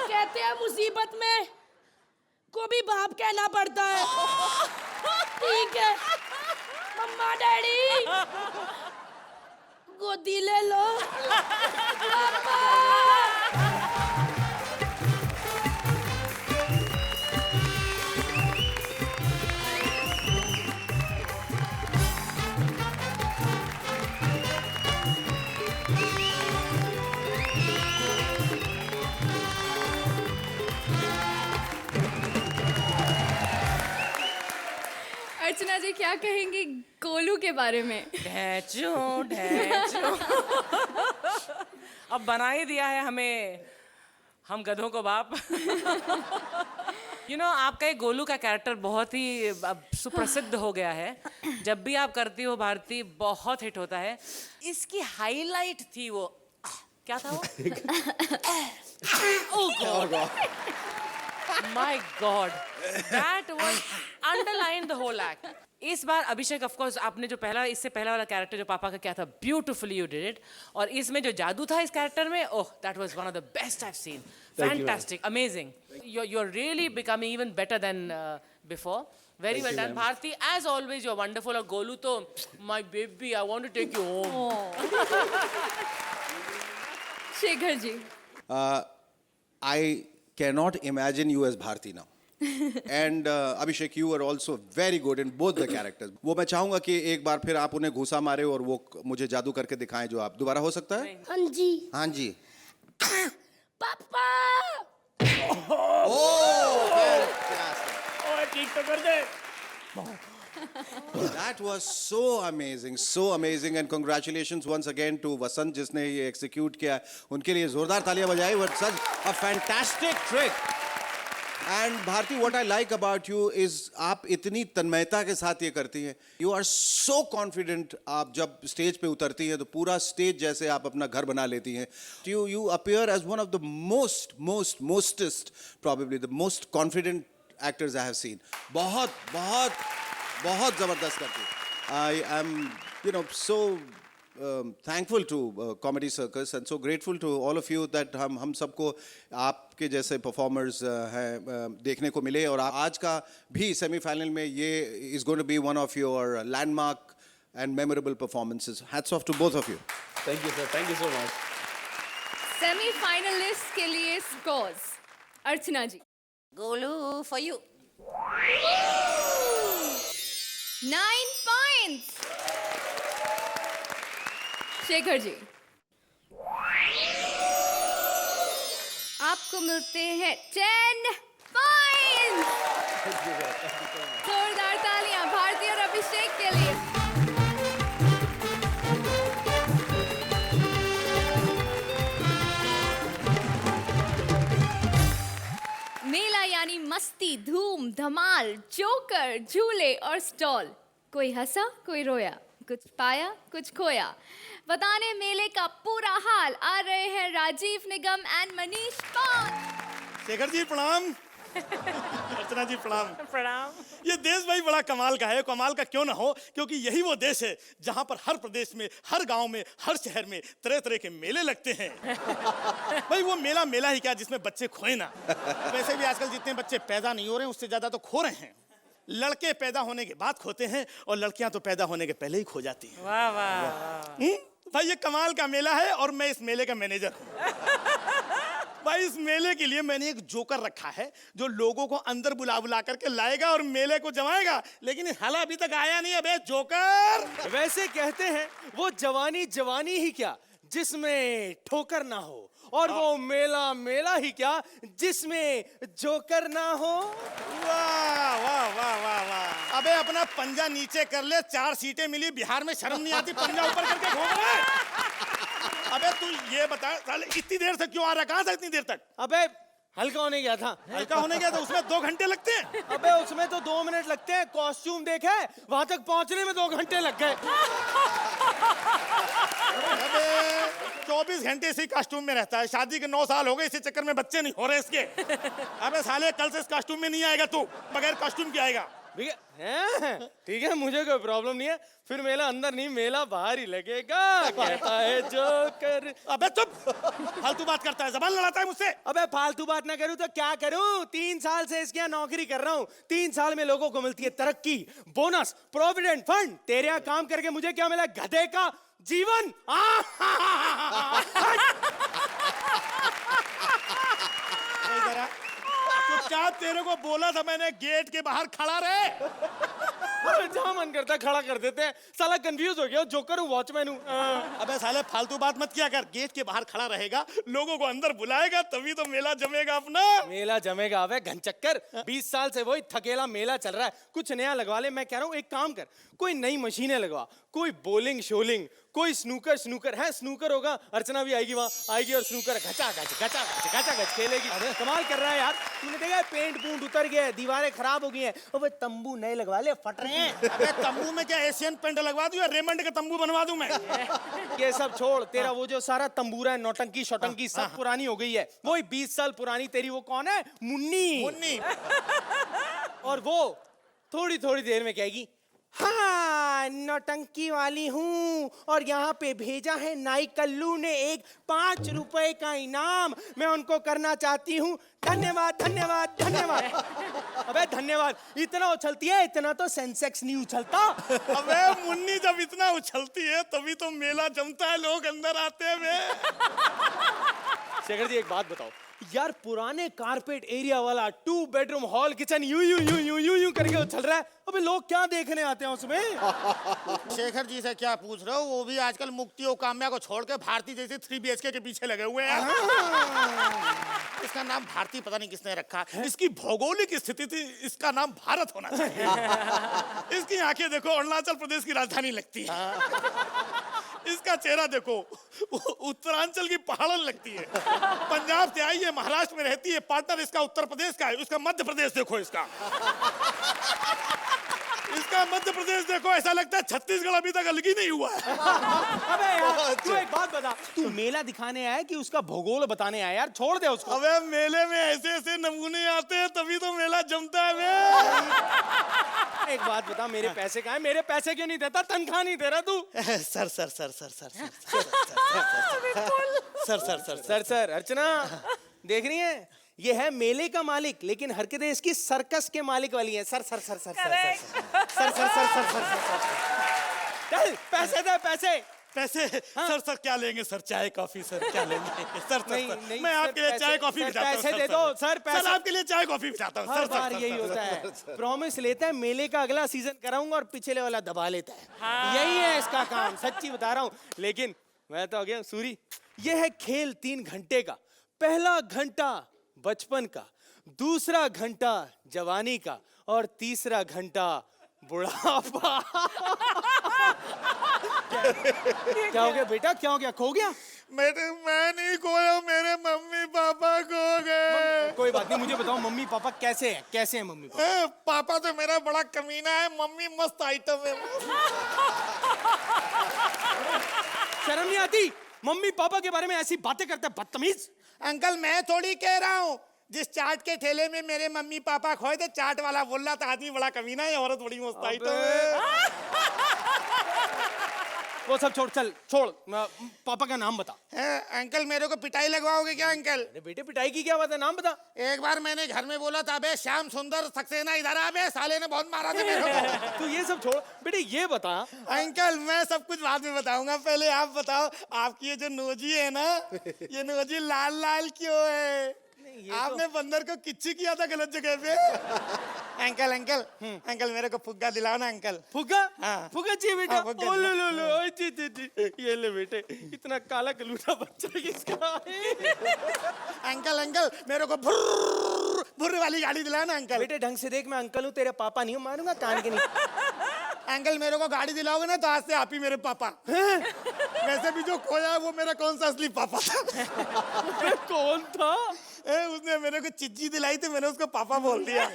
कहते हैं मुसीबत में को भी बाप कहना पड़ता है। ठीक है मम्मा डैडी, गोदी ले लो। अर्चना जी क्या कहेंगी गोलू के बारे में? ढैचू ढैचू। अब बना ही दिया है हमें हम गधों को बाप। आपका ये गोलू का कैरेक्टर बहुत ही अब सुप्रसिद्ध हो गया है। जब भी आप करती हो भारती, बहुत हिट होता है। इसकी हाईलाइट थी वो, क्या था वो? My God, that was underlined the whole act. इस बार अभिषेक ऑफ कोर्स आपने जो इससे पहला वाला कैरेक्टर जो पापा का क्या था, ब्यूटीफुली यू डिड इट। और इसमें जो जादू था इस कैरेक्टर में, oh that was one of the best I have seen. Fantastic, amazing. You are really becoming even better than before. Very well done Bharti, as always you are wonderful. और गोलू तो my baby, I want to take you home. Shekhar ji, I cannot imagine you as Bharti now. And Abhishek, you were also very good in both the characters. वो मैं चाहूंगा कि एक बार फिर आप उन्हें घुसा मारे और वो मुझे जादू करके दिखाएं जो आप दोबारा हो सकता है? हाँ जी। हाँ जी। पापा। ठीक तो कर दे। That was so amazing, and congratulations once again to Vasant जिसने ये execute किया। उनके लिए जोरदार तालियां बजाई। It was such a fantastic trick. And Bharti, what I like about you is आप इतनी तन्मयता के साथ ये करती हैं। You are so confident। आप जब स्टेज पे उतरती हैं तो पूरा स्टेज जैसे आप अपना घर बना लेती हैं। You appear as one of the mostest, probably the most confident actors I have seen. बहुत जबरदस्त करती है। I am so thankful to Comedy Circus and so grateful to all of you that हम सबको आपके जैसे performers हैं देखने को मिले। और आज का भी सेमीफाइनल में ये is going to be one of your landmark and memorable performances. Hats off to both of you. Thank you sir, thank you so much. Semifinalist के लिए scores. Archana ji. Golu for you. 9 points. Shekhar ji, आपको मिलते हैं 10 पॉइंट्स। जोरदार तालियां भारती और अभिषेक के लिए। मेला यानी मस्ती, धूम, धमाल, जोकर, झूले और स्टॉल। कोई हंसा, कोई रोया, कुछ पाया, कुछ खोया। बताने मेले का पूरा हाल आ रहे हैं राजीव निगम एंड मनीष पान। शेखर जी प्रणाम। अर्चना जी प्रणाम। प्रणाम। ये देश भाई बड़ा कमाल का है। कमाल का क्यों ना हो, क्योंकि यही वो देश है जहाँ पर हर प्रदेश में, हर गांव में, हर शहर में तरह तरह के मेले लगते हैं। भाई वो मेला मेला ही क्या जिसमें बच्चे खोए ना। वैसे भी आजकल जितने बच्चे पैदा नहीं हो रहे हैं उससे ज्यादा तो खो रहे हैं। लड़के पैदा होने के बाद खोते हैं और लड़कियां तो पैदा होने के पहले ही खो जाती हैं। वाह वाह। भाई ये कमाल का मेला है और मैं इस मेले का मैनेजर हूँ। भाई इस मेले के लिए मैंने एक जोकर रखा है जो लोगों को अंदर बुला बुला करके लाएगा और मेले को जमाएगा, लेकिन हाला अभी तक आया नहीं। अबे जोकर! वैसे कहते हैं वो जवानी जवानी ही क्या जिसमें ठोकर ना हो, और वो मेला मेला ही क्या जिसमें जोकर ना हो। वाह वाह वाह वाह वाह। अबे अपना पंजा नीचे कर ले, 4 सीटें मिली। बिहार में शर्म नहीं आती पंजा ऊपर करके घूम रहा है। अबे तू ये बता साले इतनी देर से क्यों आ रहा, कहाँ था इतनी देर तक? अबे हल्का होने गया था। हल्का होने गया था, उसमें 2 घंटे लगते हैं। अबे उसमें तो 2 मिनट लगते हैं। कॉस्ट्यूम देखे, वहां तक पहुंचने में 2 घंटे लग गए। अबे 24 घंटे इसी कॉस्ट्यूम में रहता है। शादी के 9 साल हो गए, इसी चक्कर में बच्चे नहीं हो रहे इसके। अबे साले कल से इस कॉस्ट्यूम में नहीं आएगा तू, बगैर कॉस्ट्यूम के आएगा। ठीक है, मुझे कोई प्रॉब्लम नहीं है। फिर मेला अंदर नहीं, मेला बाहर ही लगेगा, कहता है जोकर। अबे चुप, फालतू बात करता है, जबान लड़ाता है मुझसे। अबे फालतू बात ना करूं तो क्या करूं? 3 साल से इसके यहाँ नौकरी कर रहा हूँ। 3 साल में लोगों को मिलती है तरक्की, बोनस, प्रोविडेंट फंड। तेरे यहाँ काम करके मुझे क्या मिला? गधे का जीवन। चुपचाप, तेरे को बोला था मैंने गेट के बाहर खड़ा रहे। जहाँ मन करता है खड़ा कर देते हैं। साला कंफ्यूज हो गया, जोकर हूँ वॉचमैन हूँ। अबे साले फालतू बात मत किया कर। गेट के बाहर खड़ा रहेगा, लोगों को अंदर बुलाएगा, तभी तो मेला जमेगा अपना। मेला जमेगा? अबे घनचक्कर, 20 साल से वही थकेला मेला चल रहा है। कुछ नया लगवा ले। मैं कह रहा हूँ एक काम कर, कोई नई मशीनें लगवा, कोई बोलिंग शोलिंग, कोई स्नूकर है। स्नूकर होगा, अर्चना भी आएगी, वहाँ आएगी और स्नूकर घचा घच खेलेगी। कमाल कर रहा है यार। तूने देखा पेंट पूंट उतर गया है, दीवारें खराब हो गई हैं। अबे तंबू नए लगवा ले, फट रहे हैं। अबे तंबू में क्या एशियन पेंट लगवा दूं या रेमंड का तंबू बनवा दूं मैं? ये सब छोड़, तेरा वो जो सारा तंबूरा है, नौटंकी शौटंकी सब पुरानी हो गई है। वही 20 साल पुरानी तेरी वो कौन है? मुन्नी। और वो थोड़ी थोड़ी देर में कहेगी, हाँ नौटंकी वाली हूँ, और यहाँ पे भेजा है नाई कल्लू ने एक 5 रुपए का इनाम, मैं उनको करना चाहती हूँ धन्यवाद धन्यवाद धन्यवाद। अबे धन्यवाद इतना उछलती है, इतना तो सेंसेक्स नहीं उछलता। अबे मुन्नी जब इतना उछलती है तभी तो मेला जमता है, लोग अंदर आते हैं बे। शेखर जी एक बात बताओ यार, पुराने कारपेट एरिया वाला 2 बेडरूम हॉल किचन यूं करके उछल रहा है। अबे लोग क्या देखने आते हैं उसमें? शेखर जी से क्या पूछ रहे हो, वो भी आजकल मुक्ति और काम्या को छोड़ के भारती जैसे 3 BHK के पीछे लगे हुए हैं। इसका नाम भारती पता नहीं किसने रखा। इसकी भौगोलिक स्थिति थी, इसका नाम भारत होना चाहिए। इसकी आंखें देखो अरुणाचल प्रदेश की राजधानी लगती है। इसका चेहरा देखो उत्तरांचल की पहाड़न लगती है। पंजाब से आई है, महाराष्ट्र में रहती है, पार्टनर इसका उत्तर प्रदेश का है। उसका मध्य प्रदेश देखो, इसका मध्य प्रदेश देखो, ऐसा लगता है छत्तीसगढ़ अभी तक अलग ही नहीं हुआ है। अबे यार तू एक बात बता, तू मेला दिखाने आया कि उसका भूगोल बताने आया? यार छोड़ दे उसको। अबे मेले में ऐसे ऐसे नमूने आते हैं तभी तो मेला जमता है बे। एक बात बता, मेरे पैसे कहाँ हैं? मेरे पैसे क्यों नहीं देता? तनख्वाह नहीं दे रहा तू? सर अर्चना देख रही है, ये है मेले का मालिक, लेकिन हरकतें इसकी सर्कस के मालिक वाली हैं। सर चल पैसे दे पैसे। पैसे सर सर क्या लेंगे सर? चाय कॉफी सर क्या लेंगे? सर सर, नहीं, सर नहीं, मैं सर, आपके लिए पैसे- चाय कॉफी सर, भिजाता हूँ पैसे दे दो, सर, पैसे- सर आपके लिए चाय कॉफी भिजाता हूँ हर सर बार सर, यही सर, होता सर, है, प्रॉमिस लेता है, मेले का अगला सीजन कराऊंगा और पिछले वाला दबा लेता है। यही है इसका काम, सच्ची बता रहा हूँ। लेकिन मैं तो आ गया सूरी, ये है खेल 3 घंटे का। पहला घंटा बचपन का, दूसरा घंटा जवानी का और तीसरा घंटा बुढ़ापा। क्या हो गया बेटा, क्या हो गया, खो गया? मैं नहीं खोया, मेरे मम्मी पापा खो गए। कोई बात नहीं, मुझे बताओ मम्मी पापा कैसे हैं? कैसे हैं मम्मी पापा? पापा तो मेरा बड़ा कमीना है, मम्मी मस्त आइटम है। शर्म नहीं आती? मम्मी पापा के बारे में ऐसी बातें करते हैं, बदतमीज। अंकल मैं थोड़ी कह रहा हूँ, जिस चाट के ठेले में मेरे मम्मी पापा खोए थे, चाट वाला बोल रहा था आदमी बड़ा कमीना है, औरत बड़ी मस्त आइटम है। वो सब छोड़, चल छोड़, पापा का नाम बता। अंकल मेरे को पिटाई लगवाओगे क्या अंकल? अरे बेटे पिटाई की क्या बात है, नाम बता। एक बार मैंने घर में बोला था, बे श्याम सुंदर सक्सेना इधर आ बे, साले ने बहुत मारा था मेरे को। तू ये सब छोड़ बेटे, ये बता। अंकल मैं सब कुछ बाद में बताऊंगा, पहले आप बताओ, आपकी ये जो नोजी है ना, ये नोजी लाल लाल क्यों है? आपने बंदर को किच्ची किया था गलत जगह पे। अंकल अंकल अंकल मेरे को फुग्गा दिलाओ ना अंकल। फुग्गा? हाँ। फुग्गा चाहिए बेटा? हाँ, फुग्गा ओ लो लो लो, ओए जी जी जी, ये ले बेटे, इतना काला कलूटा बच्चा किसका है? अंकल अंकल मेरे को भुर्र भुर्र वाली गाड़ी दिलाओ ना अंकल। बेटे ढंग से देख, मैं अंकल हूँ, तेरे पापा नहीं हूँ, मारूंगा कान के नीचे। अंकल मेरे को गाड़ी दिलाओगे ना तो आज से आप ही मेरे पापा। वैसे भी जो खोया है वो मेरा कौन सा असली पापा था। कौन था? उसने मेरे को चिज्जी दिलाई थी, मैंने उसको पापा बोल दिया।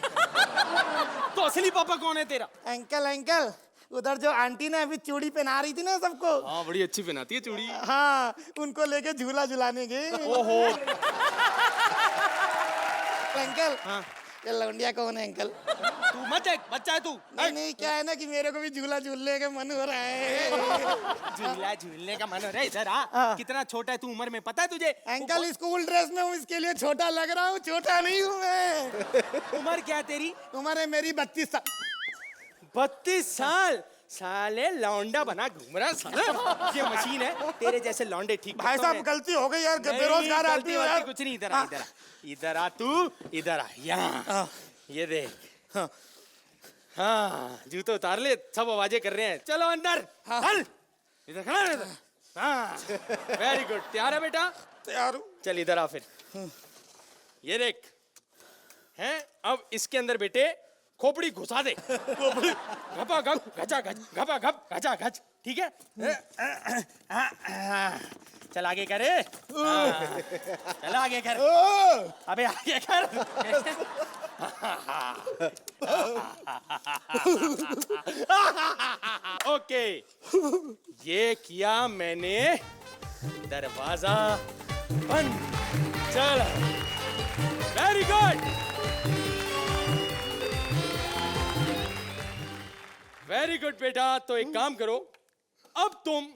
तो असली पापा कौन है तेरा? अंकल अंकल उधर जो आंटी ने अभी चूड़ी पहना रही थी ना सबको, हाँ बड़ी अच्छी पहनाती है चूड़ी। हाँ उनको लेके झूला झुलाने गए। ओहो। अंकल ये लौंडिया कौन है अंकल? तू मत देख, बच्चा है तू। नहीं नहीं क्या है ना कि मेरे को भी झूला झूलने का मन हो रहा है। झूला झूलने का मन हो रहा है, इधर आ। कितना छोटा है तू उम्र में, पता है तुझे? अंकल स्कूल ड्रेस में हूँ, इसके लिए छोटा लग रहा हूँ, छोटा नहीं हूँ मैं। उम्र क्या है तेरी? उम्र है मेरी 32 साल। 32 साल? साले लौंडा बना घूम रहा साला। ये मशीन है, तेरे जैसे लौंडे ठीक। भाई साहब गलती हो गई यार, बेरोजगार आदमी हो यार। कुछ नहीं, इधर आ, इधर आ, इधर आ तू, इधर आ, यहाँ ये देख। हाँ जूते उतार ले, सब आवाजें कर रहे हैं, चलो अंदर। चल इधर खड़ा रह इधर। हाँ वेरी गुड, तैयार है बेटा? तैयार हूँ। चल इधर आ फिर। ये देख हैं, अब इसके अंदर बेटे खोपड़ी घुसा दे। खोपड़ी घपा घप घचा घच, घपा घप घचा घच, ठीक है? चल आगे कर। चल आगे कर, अबे आगे कर। ओके, ये किया मैंने, दरवाजा बंद। चल वेरी गुड, वेरी गुड बेटा। तो एक काम करो, अब तुम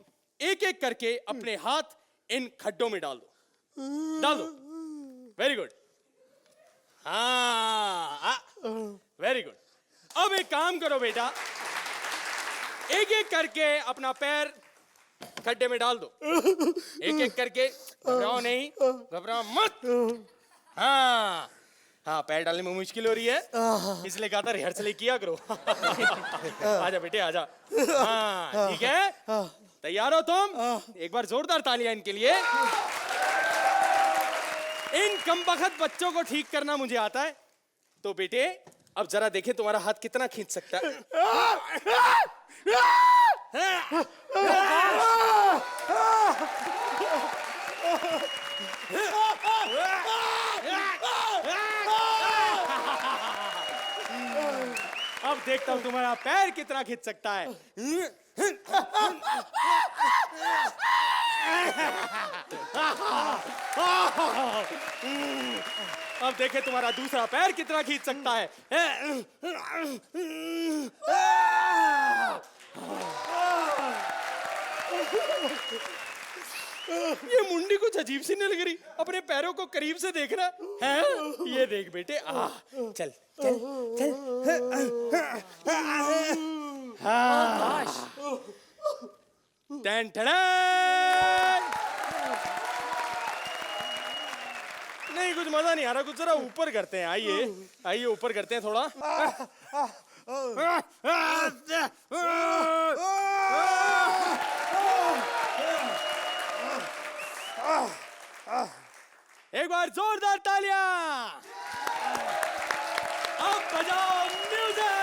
एक एक करके अपने हाथ इन खड्डों में डाल दो, डाल दो। वेरी गुड, हाँ वेरी गुड। अब एक काम करो बेटा, एक एक करके अपना पैर खड्डे में डाल दो, एक एक करके। घबराओ नहीं, घबराओ मत। हाँ हाँ, पैर डालने में मुश्किल हो रही है, इसलिए कहा था रिहर्सल किया करो। आजा बेटे आजा। हाँ ठीक है, तैयार हो तुम? एक बार जोरदार तालियां इनके लिए। इन कमबख्त बच्चों को ठीक करना मुझे आता है। तो बेटे अब जरा देखें तुम्हारा हाथ कितना खींच सकता है। अब देखता हूं तुम्हारा पैर कितना खींच सकता है। अब देखे तुम्हारा दूसरा पैर कितना खींच सकता है। ये मुंडी कुछ अजीब सी नहीं लग रही, अपने पैरों को करीब से देख रहा है। ये देख बेटे, चल चल चल। टन टन। नहीं कुछ मजा नहीं आ रहा, कुछ जरा ऊपर करते हैं। आइए आइए ऊपर करते हैं थोड़ा। एक बार जोरदार तालियां। अब बजाओ म्यूजिक।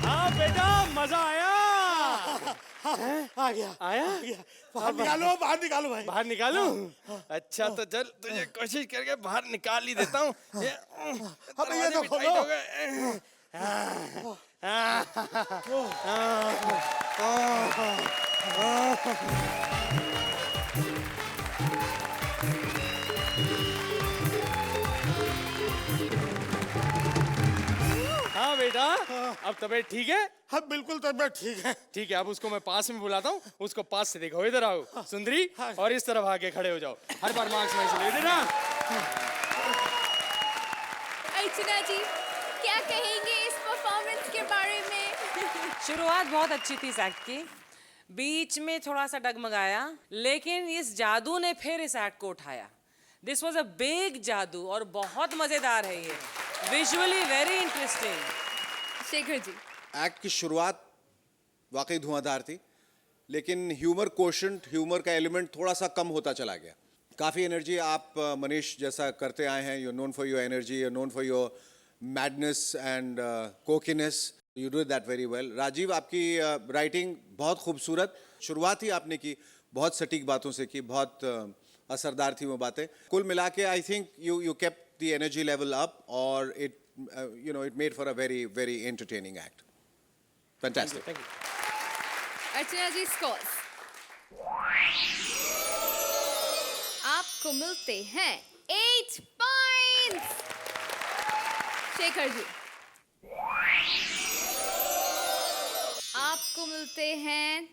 हाँ बेटा मजा आया। आ गया आया? बाहर निकालो, बाहर निकालो भाई। बाहर निकालूं? अच्छा तो चल तुझे कोशिश करके बाहर निकाल ही देता हूँ। अब ये तो खोलो। हाँ बेटा अब तबीयत ठीक है? हाँ बिल्कुल तबीयत ठीक है। ठीक है अब उसको मैं पास में बुलाता हूँ, उसको पास से देखो। इधर आओ सुंदरी, और इस तरफ आके खड़े हो जाओ। हर बार मार्क्स में से ले देना। अर्चना जी क्या कहेंगे इस परफॉर्मेंस के बारे में? शुरुआत बहुत अच्छी थी इस एक्ट की, बीच में थोड़ा सा डगमगाया, लेकिन इस जादू ने फिर इस एक्ट को उठाया। दिस वॉज अ बिग जादू और बहुत मजेदार है ये, visually very interesting. Shekhar ji act की शुरुआत वाकई धुआंधार थी, लेकिन ह्यूमर कोशेंट, ह्यूमर का एलिमेंट थोड़ा सा कम होता चला गया। काफ़ी एनर्जी आप मनीष जैसा करते आए हैं। You known for your energy, you known for your madness and cockiness, you do that very well. Rajiv आपकी राइटिंग बहुत खूबसूरत, शुरुआत ही आपने की बहुत सटीक बातों से की, बहुत असरदार थी वो बातें। कुल मिला के I think you kept the energy level up और it it made for a very very entertaining act. Fantastic. Archana ji scores आपको मिलते हैं 8 पॉइंट्स। शेखर जी आपको मिलते हैं